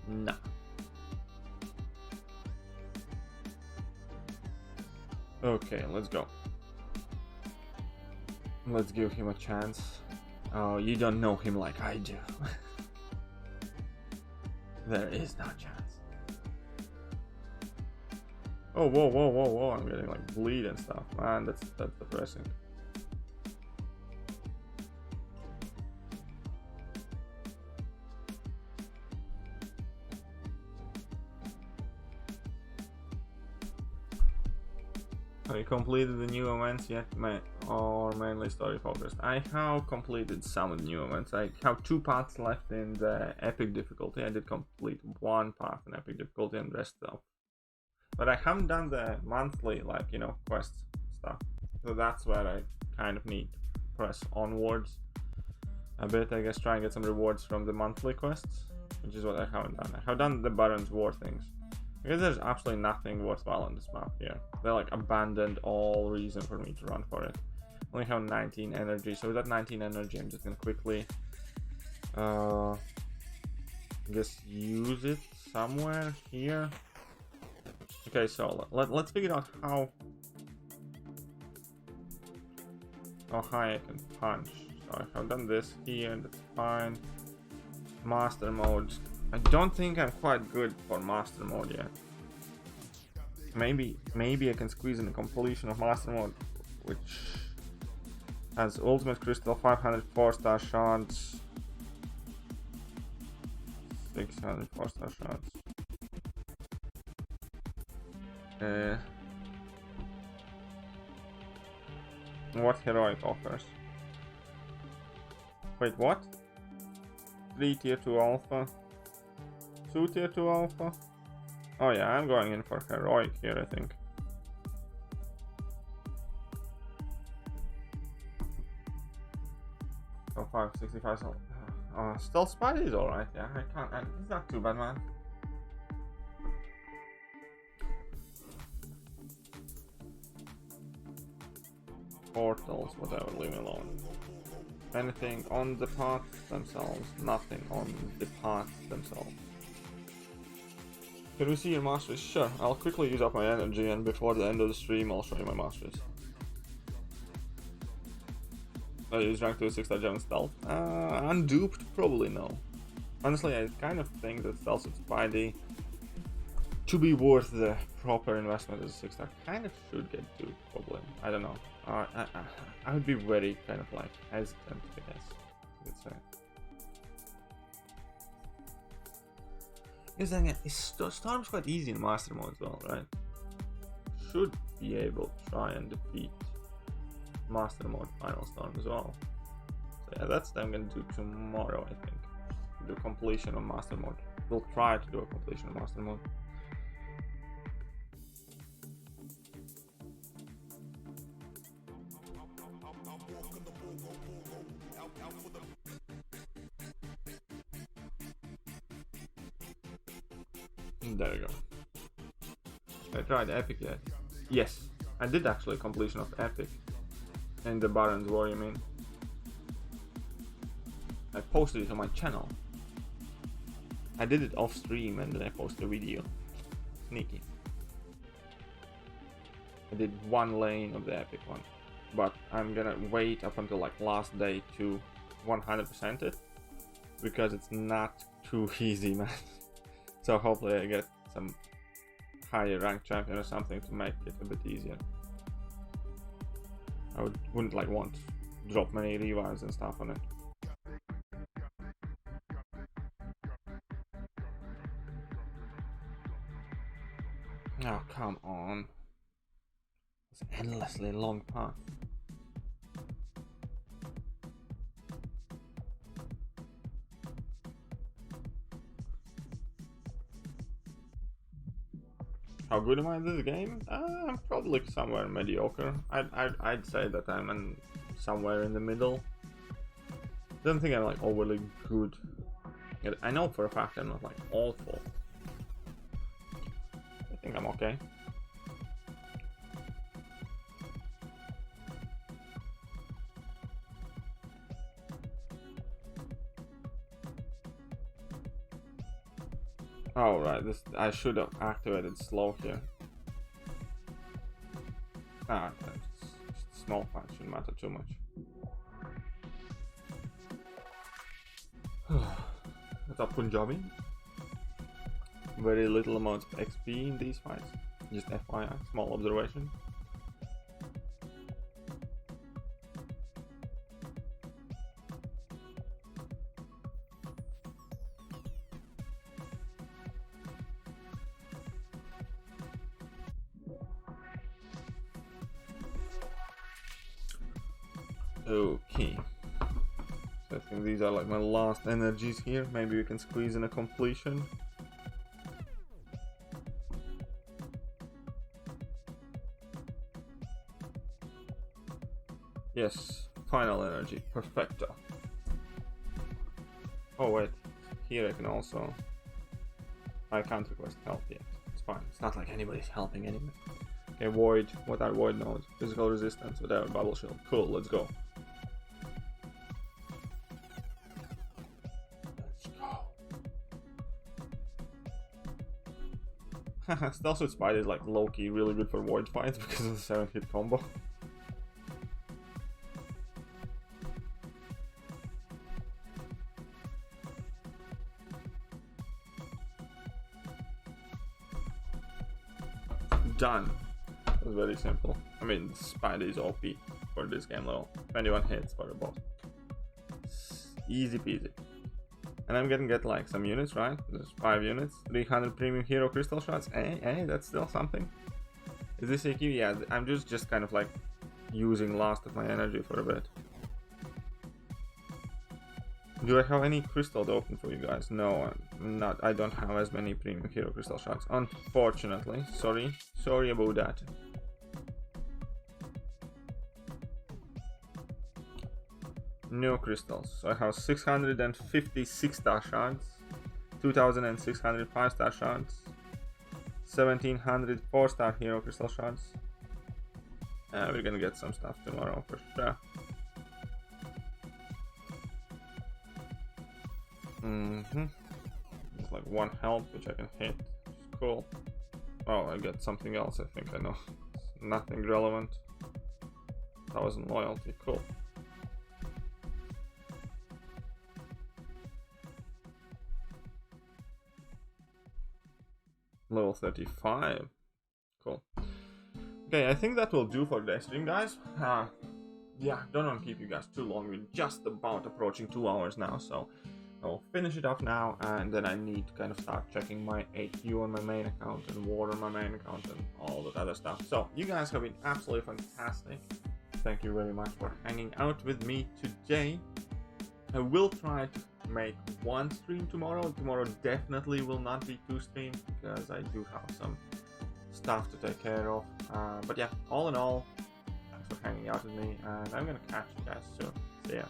Nah. Okay, let's go. Let's give him a chance. Oh, you don't know him like I do. There is no chance. Oh, whoa, I'm getting like bleed and stuff. Man, that's depressing. Have you completed the new events yet, or mainly story focused? I have completed some of the new events. I have 2 paths left in the epic difficulty. I did complete 1 path in epic difficulty and rest of. But I haven't done the monthly, like, you know, quest stuff. So that's where I kind of need to press onwards a bit, I guess, try and get some rewards from the monthly quests, which is what I haven't done. I have done the Baron's War things. Because there's absolutely nothing worthwhile on this map here. They like abandoned all reason for me to run for it. Only have 19 energy, so with that 19 energy I'm just gonna quickly I guess use it somewhere here. Okay, so let's figure out how high I can punch. So I have done this here, that's fine. Master mode. I don't think I'm quite good for master mode yet. Maybe I can squeeze in a completion of master mode, which has ultimate crystal, 500 4-star shards, 600 4-star shards. What heroic offers? Wait, what? 3 tier 2 alpha, 2 tier 2 alpha. Oh yeah, I'm going in for heroic here, I think. So 565. So, stealth Spidey is alright. Yeah, I can't. It's not too bad, man. Portals, whatever. Leave me alone. Anything on the paths themselves, nothing on the paths themselves. Can we see your masteries? Sure, I'll quickly use up my energy and before the end of the stream I'll show you my masteries. I use rank 2 6-star gem stealth. Unduped? Probably no. Honestly, I kind of think that stealth with Spidey, to be worth the proper investment as a 6-star, kind of should get duped, probably. I don't know. I would be very kind of like hesitant, I guess you could say. Because then Storm's quite easy in master mode as well, right? should be able to try and defeat Master Mode Final Storm as well. So yeah, that's what I'm gonna do tomorrow, I think. Do completion of Master Mode. We'll try to do a completion of Master Mode. There we go. I tried Epic yet? Yes, I did actually completion of Epic. And the Baron's War, you mean? I posted it on my channel. I did it off stream and then I posted a video. Sneaky. I did one lane of the Epic one. But I'm gonna wait up until like last day to 100% it. Because it's not too easy, man. So hopefully I get some higher rank champion or something to make it a bit easier. I wouldn't like want to drop many revives and stuff on it. Oh, come on. It's an endlessly long path. How good am I at this game? I'm probably somewhere mediocre. I'd say that I'm somewhere in the middle. Don't think I'm like overly good. I know for a fact I'm not like awful. I think I'm okay. Oh right, this I should have activated slow here. Ah, just small fight shouldn't matter too much. What's up, Punjabi? Very little amounts of XP in these fights. Just FYI, small observation. Okay, so I think these are like my last energies here. Maybe we can squeeze in a completion. Yes, final energy, perfecto. Oh wait, here I can also... I can't request help yet, it's fine. It's not like anybody's helping anyway. Okay, Void, what are Void nodes? Physical resistance, whatever, Bubble Shield. Cool, let's go. Stealth with Spider is like low-key really good for Void fights because of the 7-hit combo. Done. It was very simple. I mean, Spider is OP for this game level. 21 hits for the boss. Easy peasy. And I'm gonna get like some units, right? There's 5 units. 300 premium hero crystal shots. Hey, that's still something. Is this AQ? Yeah, I'm just kind of like using last of my energy for a bit. Do I have any crystals open for you guys? No, I'm not. I don't have as many premium hero crystal shots, unfortunately. Sorry about that. No crystals. So I have 656 star shards, 2600 5-star shards, 1700 4-star hero crystal shards. We're gonna get some stuff tomorrow for sure. It's like 1 health which I can hit. Cool. Oh, I got something else. I think I know. It's nothing relevant. 1000 loyalty. Cool. Level 35. Cool. Okay, I think that will do for the stream, guys. Yeah, don't want to keep you guys too long. We're just about approaching 2 hours now, so I'll finish it off now, and then I need to kind of start checking my AQ on my main account and water on my main account and all that other stuff. So you guys have been absolutely fantastic. Thank you very much for hanging out with me today. I will try to make one stream tomorrow. Tomorrow definitely will not be 2 streams because I do have some stuff to take care of. But yeah, all in all, thanks for hanging out with me, and I'm gonna catch you guys soon. See ya.